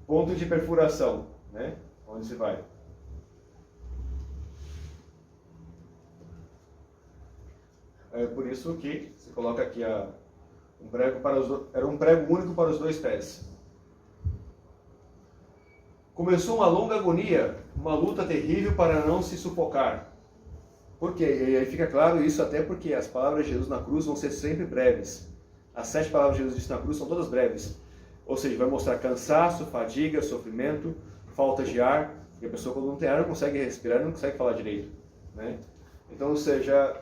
ponto de perfuração, né? Onde se vai? É por isso que se coloca aqui um prego era um prego único para os dois pés. Começou uma longa agonia, uma luta terrível para não se sufocar. Por quê? E aí fica claro isso até porque as palavras de Jesus na cruz vão ser sempre breves. As 7 palavras de Jesus disse na cruz são todas breves. Ou seja, vai mostrar cansaço, fadiga, sofrimento, falta de ar. E a pessoa, quando não tem ar, não consegue respirar, não consegue falar direito, né? Então, ou seja,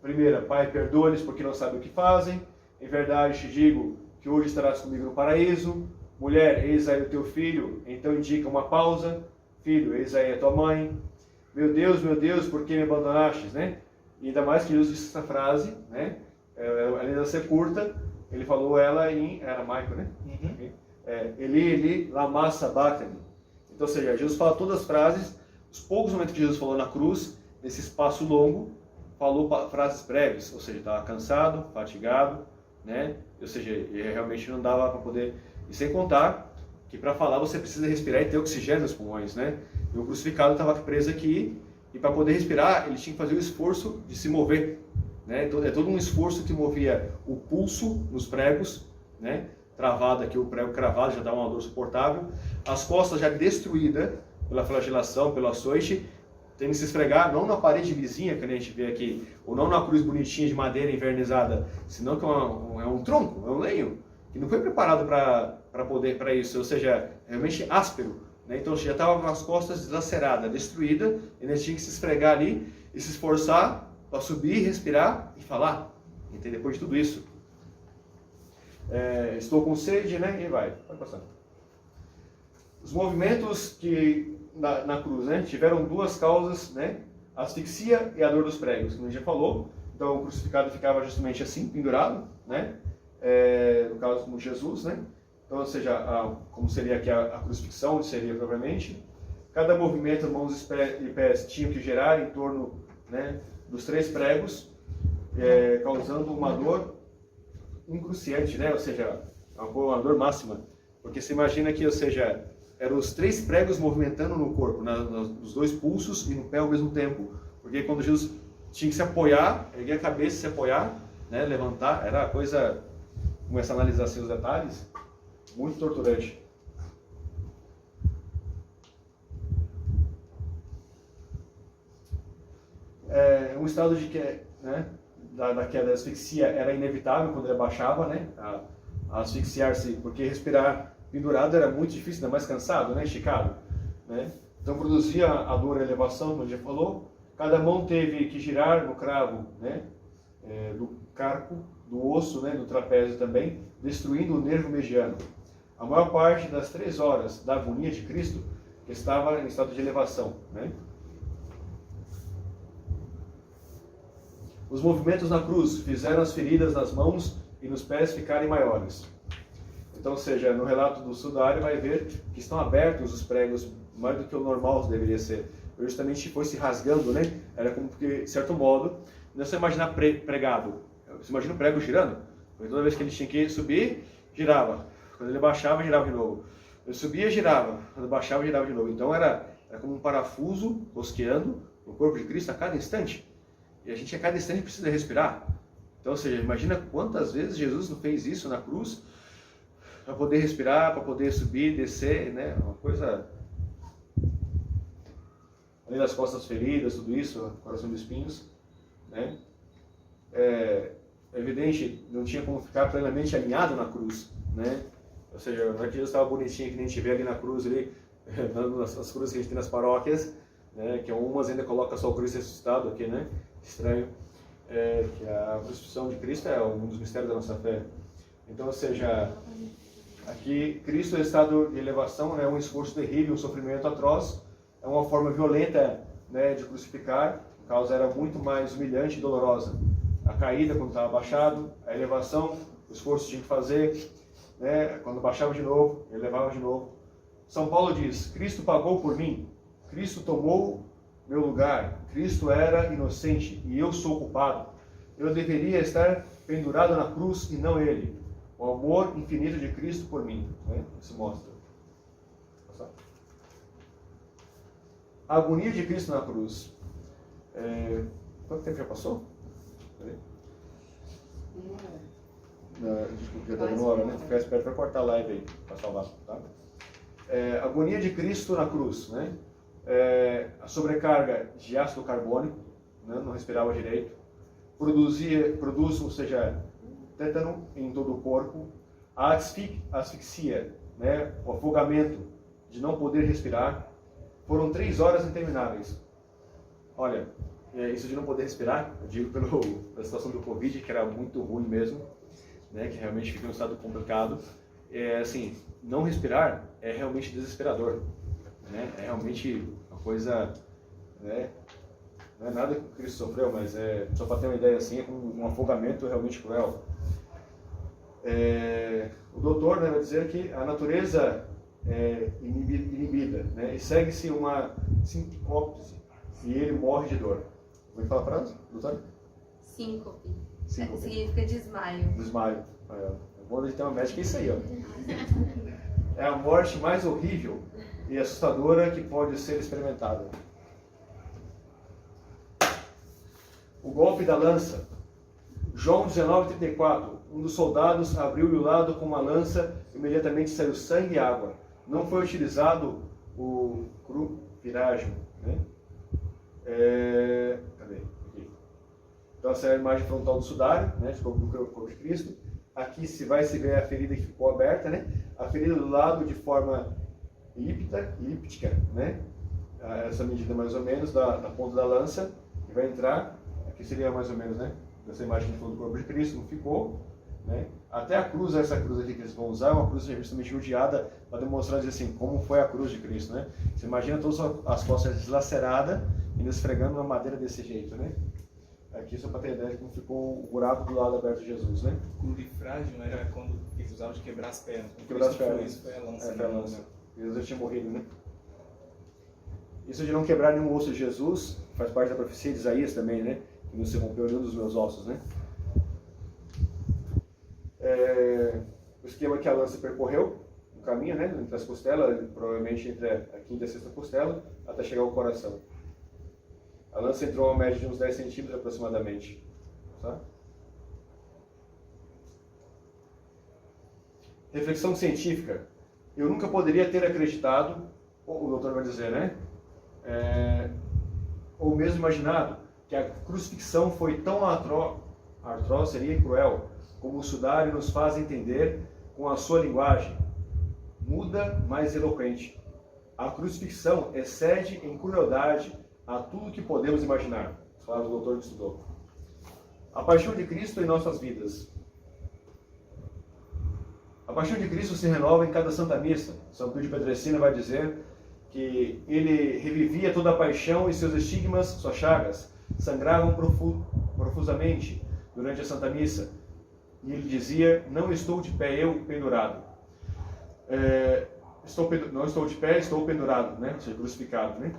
primeira, Pai, perdoa-lhes porque não sabem o que fazem. Em verdade te digo que hoje estarás comigo no paraíso. Mulher, eis aí o teu filho. Então indica uma pausa. Filho, eis aí a tua mãe. Meu Deus, por que me abandonastes, né? E ainda mais que Jesus disse essa frase, né? Além de ser curta, ele falou ela em aramaico, né? Uhum. Eli, lama sabachthani. Então, ou seja, Jesus fala todas as frases, os poucos momentos que Jesus falou na cruz, nesse espaço longo, falou frases breves, ou seja, estava cansado, fatigado, né? Ou seja, realmente não dava para poder... E sem contar que para falar você precisa respirar e ter oxigênio nos pulmões, né? E o crucificado estava preso aqui, e para poder respirar, ele tinha que fazer o esforço de se mover, né? Então, é todo um esforço que movia o pulso nos pregos, né? Travado aqui, o prego cravado, já dá uma dor suportável. As costas já destruídas pela flagelação, pelo açoite, tem que se esfregar, não na parede vizinha, que a gente vê aqui, ou não na cruz bonitinha de madeira invernizada, senão que é um tronco, é um lenho, que não foi preparado para isso, ou seja, realmente áspero, né? Então já estava com as costas dilaceradas, destruída, e eles tinham que se esfregar ali e se esforçar para subir, respirar e falar, entende? Depois de tudo isso. Estou com sede, né? E vai, pode passar. Os movimentos que na cruz, né, tiveram duas causas, né? A asfixia e a dor dos pregos, como a gente já falou. Então o crucificado ficava justamente assim, pendurado, né? No caso como Jesus, né? Então, ou seja, como seria aqui a crucifixão, onde seria propriamente. Cada movimento, mãos e pés, tinha que girar em torno, né, dos 3 pregos, causando uma dor incruciante, né? Ou seja, uma dor máxima. Porque se imagina que, ou seja, eram os 3 pregos movimentando no corpo, nos 2 pulsos e no pé ao mesmo tempo. Porque quando Jesus tinha que se apoiar, erguer a cabeça, se apoiar, né, levantar, era a coisa, começar a analisar assim, os detalhes, muito torturante. Um estado de que, né, da queda da asfixia era inevitável quando ele abaixava, né, a asfixiar-se, porque respirar pendurado era muito difícil, ainda mais cansado, né, esticado, né? Então produzia a dor e a elevação, como já falou. Cada mão teve que girar no cravo, né, do carpo, do osso, né, do trapézio também, destruindo o nervo mediano. A maior parte das 3 horas da agonia de Cristo estava em estado de elevação, né? Os movimentos na cruz fizeram as feridas nas mãos e nos pés ficarem maiores. Então, ou seja, no relato do sudário vai ver que estão abertos os pregos mais do que o normal deveria ser. Justamente foi se rasgando, né? Era como que, de certo modo, não é só imaginar pregado. Você imagina o prego girando? Porque toda vez que ele tinha que subir, girava. Quando ele baixava, girava de novo. Ele subia, girava. Quando baixava, girava de novo. Então era como um parafuso rosqueando no corpo de Cristo a cada instante. E a gente a cada instante precisa respirar. Então, ou seja, imagina quantas vezes Jesus não fez isso na cruz para poder respirar, para poder subir, descer, né? Uma coisa... Além das costas feridas, tudo isso, coração de espinhos, né? É evidente, não tinha como ficar plenamente alinhado na cruz, né? Ou seja, não é que Jesus estava bonitinho, que nem a gente vê ali na cruz, ali, nas cruzes que a gente tem nas paróquias, né? Que umas ainda colocam só o Cristo ressuscitado aqui, né? Estranho. Que a crucifixão de Cristo é um dos mistérios da nossa fé. Então, ou seja, aqui Cristo é estado de elevação, é um esforço terrível, um sofrimento atroz, é uma forma violenta, né, de crucificar, a causa era muito mais humilhante e dolorosa. A caída quando estava baixado, a elevação, o esforço que tinha que fazer, né, quando baixava de novo, elevava de novo. São Paulo diz, Cristo pagou por mim, Cristo tomou meu lugar, Cristo era inocente e eu sou culpado. Eu deveria estar pendurado na cruz e não ele. O amor infinito de Cristo por mim, né, se mostra. A agonia de Cristo na cruz. Quanto tempo já passou? Desculpa, já está uma hora, né? Ficar esperto para cortar a live aí, para salvar. Tá? A agonia de Cristo na cruz. Né? A sobrecarga de ácido carbônico, né? Não respirava direito. Produz, ou seja, tétano em todo o corpo. A asfixia, né? O afogamento de não poder respirar. Foram 3 horas intermináveis. Olha, isso de não poder respirar, eu digo pela situação do Covid, que era muito ruim mesmo, né, que realmente fica em um estado complicado. Assim, não respirar é realmente desesperador. Né? É realmente uma coisa... Né, não é nada que o Cristo sofreu, mas só para ter uma ideia assim, é um afogamento realmente cruel. O doutor, né, vai dizer que a natureza inibida, né? E segue-se uma sincopse e ele morre de dor. Como é que fala a frase, doutor? Síncope. Significa desmaio. Desmaio. É bom de ter uma médica, é isso aí, ó. É a morte mais horrível e assustadora que pode ser experimentada. O golpe da lança. João 19:34. Um dos soldados abriu-lhe o lado com uma lança, imediatamente saiu sangue e água. Não foi utilizado o crupirágio, né? Cadê? Aqui. Então essa é a imagem frontal do sudário, né? Do corpo de Cristo. Aqui se ver a ferida que ficou aberta, né? A ferida do lado de forma elíptica, né? Essa medida mais ou menos da ponta da lança, que vai entrar. Aqui seria mais ou menos, né? Essa imagem que ficou do corpo de Cristo, não ficou. Né? Até a cruz, essa cruz aqui que eles vão usar, é uma cruz justamente judiada para demonstrar assim, como foi a cruz de Cristo. Né? Você imagina todas as costas deslaceradas e esfregando uma madeira desse jeito. Né? Aqui só para ter ideia de como ficou o buraco do lado aberto de Jesus. Né? Crurifrágio era quando eles usavam de quebrar as pernas. Quebrar as pernas. Isso foi a lança. Foi a lança. Jesus já tinha morrido. Né? Isso de não quebrar nenhum osso de Jesus faz parte da profecia de Isaías também, né? Que não se rompeu nenhum dos meus ossos. Né? O esquema que a lança percorreu, o caminho, né, entre as costelas, provavelmente entre a quinta e a sexta costela, até chegar ao coração. A lança entrou a uma média de uns 10 centímetros aproximadamente. Tá? Reflexão científica. Eu nunca poderia ter acreditado, ou o doutor vai dizer, né? Ou mesmo imaginado, que a crucifixão foi tão atroz, seria cruel, como o sudário nos faz entender com a sua linguagem, muda, mas eloquente. A crucifixão excede em crueldade a tudo que podemos imaginar. Fala do doutor que estudou. A paixão de Cristo em nossas vidas. A paixão de Cristo se renova em cada Santa Missa. São Pio de Pietrelcina vai dizer que ele revivia toda a paixão e seus estigmas, suas chagas, sangravam profusamente durante a Santa Missa. E ele dizia: não estou de pé eu pendurado. Não estou de pé, estou pendurado, né? Ou seja, crucificado, né?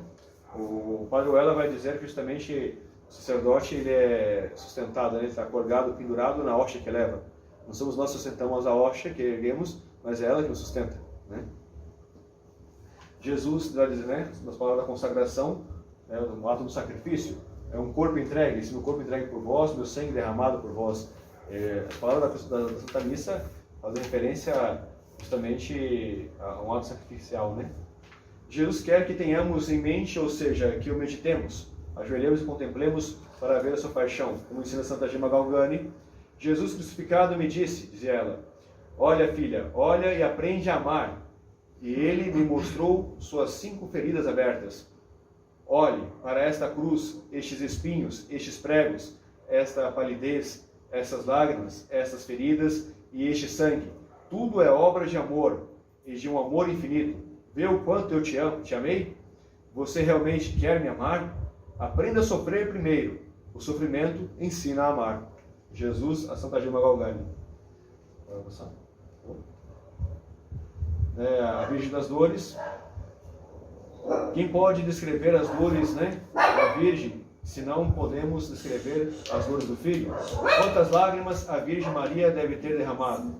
O Padre Uella vai dizer que justamente o sacerdote ele é sustentado, né? Ele está colgado, pendurado na hóstia que leva. Não somos nós que sustentamos a hóstia que erguemos, mas é ela que nos sustenta, né? Jesus, né, nas palavras da consagração, no ato do sacrifício, é um corpo entregue, se meu corpo entregue por vós, meu sangue derramado por vós. As palavras da Santa Missa fazem referência justamente a um ato sacrificial, né? Jesus quer que tenhamos em mente, ou seja, que o meditemos, ajoelhemos e contemplemos para ver a sua paixão. Como ensina Santa Gema Galgani, Jesus crucificado me disse, dizia ela: olha, filha, olha e aprende a amar. E ele me mostrou suas 5 feridas abertas. Olhe para esta cruz, estes espinhos, estes pregos, esta palidez, essas lágrimas, essas feridas e este sangue. Tudo é obra de amor e de um amor infinito. Vê o quanto eu te amo, te amei? Você realmente quer me amar? Aprenda a sofrer primeiro. O sofrimento ensina a amar. Jesus, a Santa Gema Galgani. A Virgem das Dores. Quem pode descrever as dores, né, da Virgem, se não podemos descrever as dores do Filho? Quantas lágrimas a Virgem Maria deve ter derramado?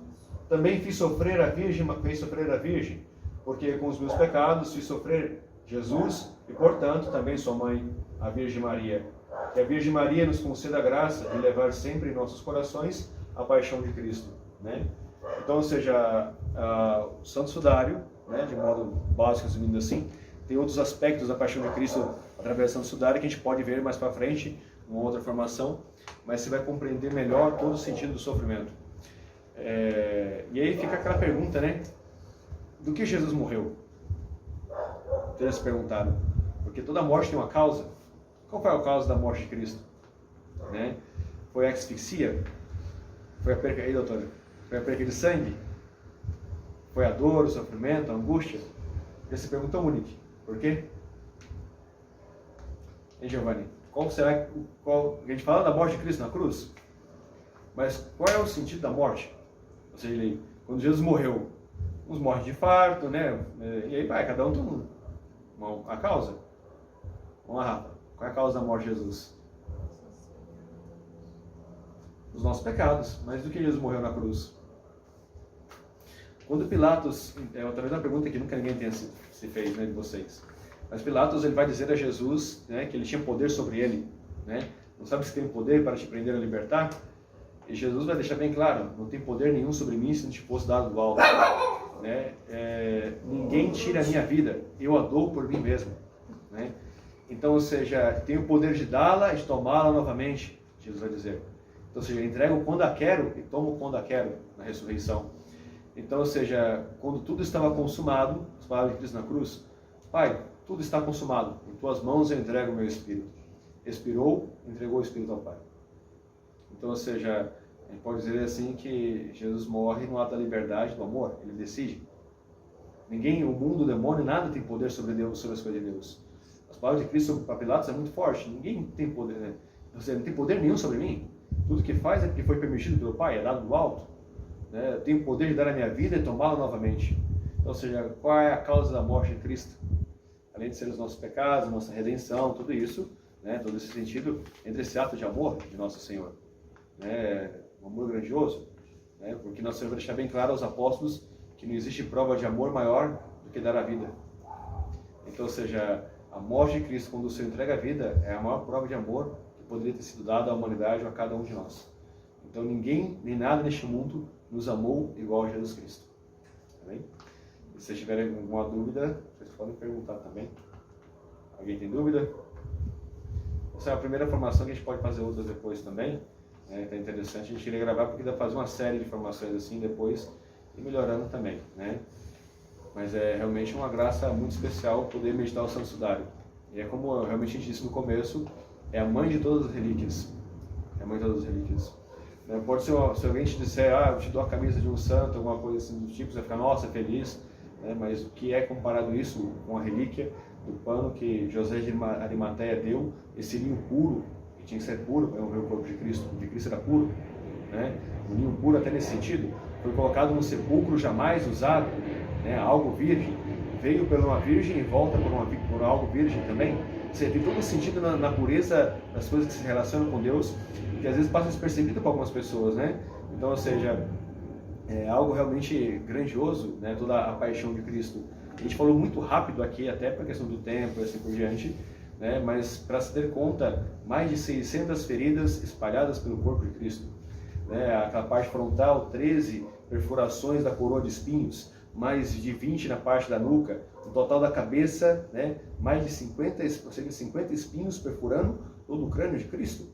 Também fez sofrer a Virgem, porque com os meus pecados fiz sofrer Jesus e, portanto, também sua mãe, a Virgem Maria. Que a Virgem Maria nos conceda a graça de levar sempre em nossos corações a paixão de Cristo, né? Então, ou seja, o Santo Sudário, né, de modo básico, resumindo assim, tem outros aspectos da paixão de Cristo através do Santo Sudário que a gente pode ver mais para frente, numa outra formação, mas você vai compreender melhor todo o sentido do sofrimento. E aí fica aquela pergunta, né? Do que Jesus morreu? Vocês se perguntaram. Porque toda morte tem uma causa. Qual foi a causa da morte de Cristo? Né? Foi a asfixia? Foi a perca, aí, doutora? Foi a perca de sangue? Foi a dor, o sofrimento, a angústia? Essa pergunta é única. Por quê? Hein, Giovanni? A gente fala da morte de Cristo na cruz, mas qual é o sentido da morte? Ou seja, quando Jesus morreu, uns morrem de infarto, né? E aí vai, cada um tem a causa. Vamos lá, Rafa. Qual é a causa da morte de Jesus? Os nossos pecados. Mas do que Jesus morreu na cruz? Quando Pilatos, talvez uma pergunta que nunca ninguém tenha se fez, né, de vocês, mas Pilatos ele vai dizer a Jesus, né, que ele tinha poder sobre ele, né? Não sabe se tem poder para te prender ou libertar? E Jesus vai deixar bem claro: não tem poder nenhum sobre mim se não te fosse dado do alto, né? Ninguém tira a minha vida, eu a dou por mim mesmo, né? Então, ou seja, tenho o poder de dá-la e de tomá-la novamente, Jesus vai dizer. Então, ou seja, eu entrego quando a quero e tomo quando a quero na ressurreição. Então, ou seja, quando tudo estava consumado, as palavras de Cristo na cruz: Pai, tudo está consumado, em tuas mãos eu entrego o meu espírito. Expirou, entregou o espírito ao Pai. Então, ou seja, a gente pode dizer assim que Jesus morre no ato da liberdade, do amor, ele decide. Ninguém, o mundo, o demônio, nada tem poder sobre Deus, sobre as coisas de Deus. As palavras de Cristo para Pilatos é muito forte. Ninguém tem poder, né? Você não tem poder nenhum sobre mim. Tudo que faz é porque foi permitido pelo Pai, é dado do alto. Né? Eu tenho o poder de dar a minha vida e tomá-la novamente. Então, ou seja, qual é a causa da morte de Cristo? Além de ser os nossos pecados, nossa redenção, tudo isso, né? Todo esse sentido, entre esse ato de amor de Nosso Senhor. Né? Um amor grandioso. Né? Porque Nosso Senhor vai deixar bem claro aos apóstolos que não existe prova de amor maior do que dar a vida. Então, ou seja, a morte de Cristo, quando o Senhor entrega a vida, é a maior prova de amor que poderia ter sido dada à humanidade ou a cada um de nós. Então, ninguém, nem nada neste mundo nos amou igual a Jesus Cristo. Amém? E se vocês tiverem alguma dúvida, vocês podem perguntar também. Alguém tem dúvida? Essa é a primeira formação, que a gente pode fazer outras depois também. Tá interessante, a gente queria gravar porque dá para fazer uma série de formações assim depois e melhorando também, né? Mas é realmente uma graça muito especial poder meditar o Santo Sudário. E é como realmente a gente disse no começo, é a mãe de todas as relíquias. É a mãe de todas as relíquias. Pode ser, se alguém te disser, eu te dou a camisa de um santo, alguma coisa assim do tipo, você vai ficar, nossa, feliz. Mas o que é comparado isso com a relíquia do pano que José de Arimateia deu, esse linho puro que tinha que ser puro para ver o corpo de Cristo, porque Cristo era puro, né? O ninho puro até nesse sentido, foi colocado no sepulcro jamais usado, né? Algo virgem, veio por uma virgem e volta por algo virgem também. Você tem todo o sentido na pureza das coisas que se relacionam com Deus, que às vezes passa despercebido para algumas pessoas, né? Então, ou seja, é algo realmente grandioso, né? Toda a paixão de Cristo. A gente falou muito rápido aqui, até por questão do tempo e assim por diante, né? Mas para se ter conta, mais de 600 feridas espalhadas pelo corpo de Cristo, né? Aquela parte frontal, 13 perfurações da coroa de espinhos, mais de 20 na parte da nuca, o total da cabeça, né? Mais de 50 espinhos perfurando todo o crânio de Cristo.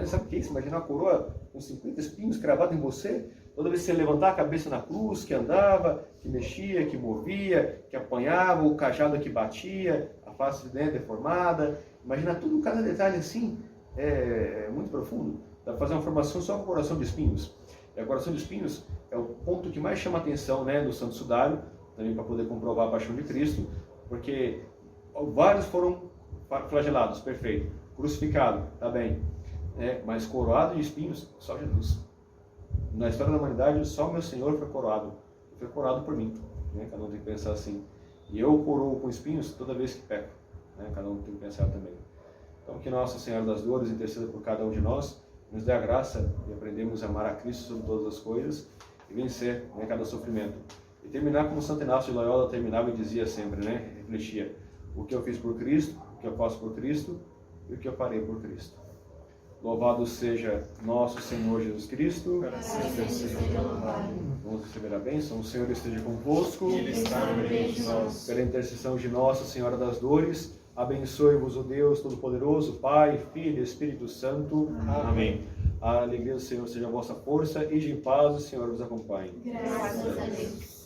Sabe o que é isso? Imagina uma coroa com 50 espinhos cravados em você, toda vez que você levantar a cabeça na cruz, que andava, que mexia, que movia, que apanhava, o cajado que batia, a face deformada. Imagina tudo, cada detalhe assim, é muito profundo. Dá para fazer uma formação só com o coração de espinhos. E a coração de espinhos é o ponto que mais chama a atenção, né, do Santo Sudário, também para poder comprovar a paixão de Cristo, porque vários foram flagelados, perfeito, crucificado, tá bem, mas coroado de espinhos, só Jesus. Na história da humanidade, só o meu Senhor foi coroado por mim, né? Cada um tem que pensar assim. E eu coroo com espinhos toda vez que peco, né? Cada um tem que pensar também. Então, que Nossa Senhora das Dores interceda por cada um de nós, nos dê a graça de aprendermos a amar a Cristo sobre todas as coisas e vencer, né, cada sofrimento. E terminar como Santo Inácio de Loyola terminava e dizia sempre, né, refletia: o que eu fiz por Cristo, o que eu faço por Cristo e o que eu farei por Cristo. Louvado seja nosso Senhor Jesus Cristo. Para sempre seja louvado. Vamos receber a bênção. O Senhor esteja convosco. Ele está no meio de nós. Pela intercessão de Nossa Senhora das Dores, abençoe-vos o Deus Todo-Poderoso, Pai, Filho e Espírito Santo. Amém. A alegria do Senhor seja a vossa força e de paz o Senhor vos acompanhe. Graças a Deus.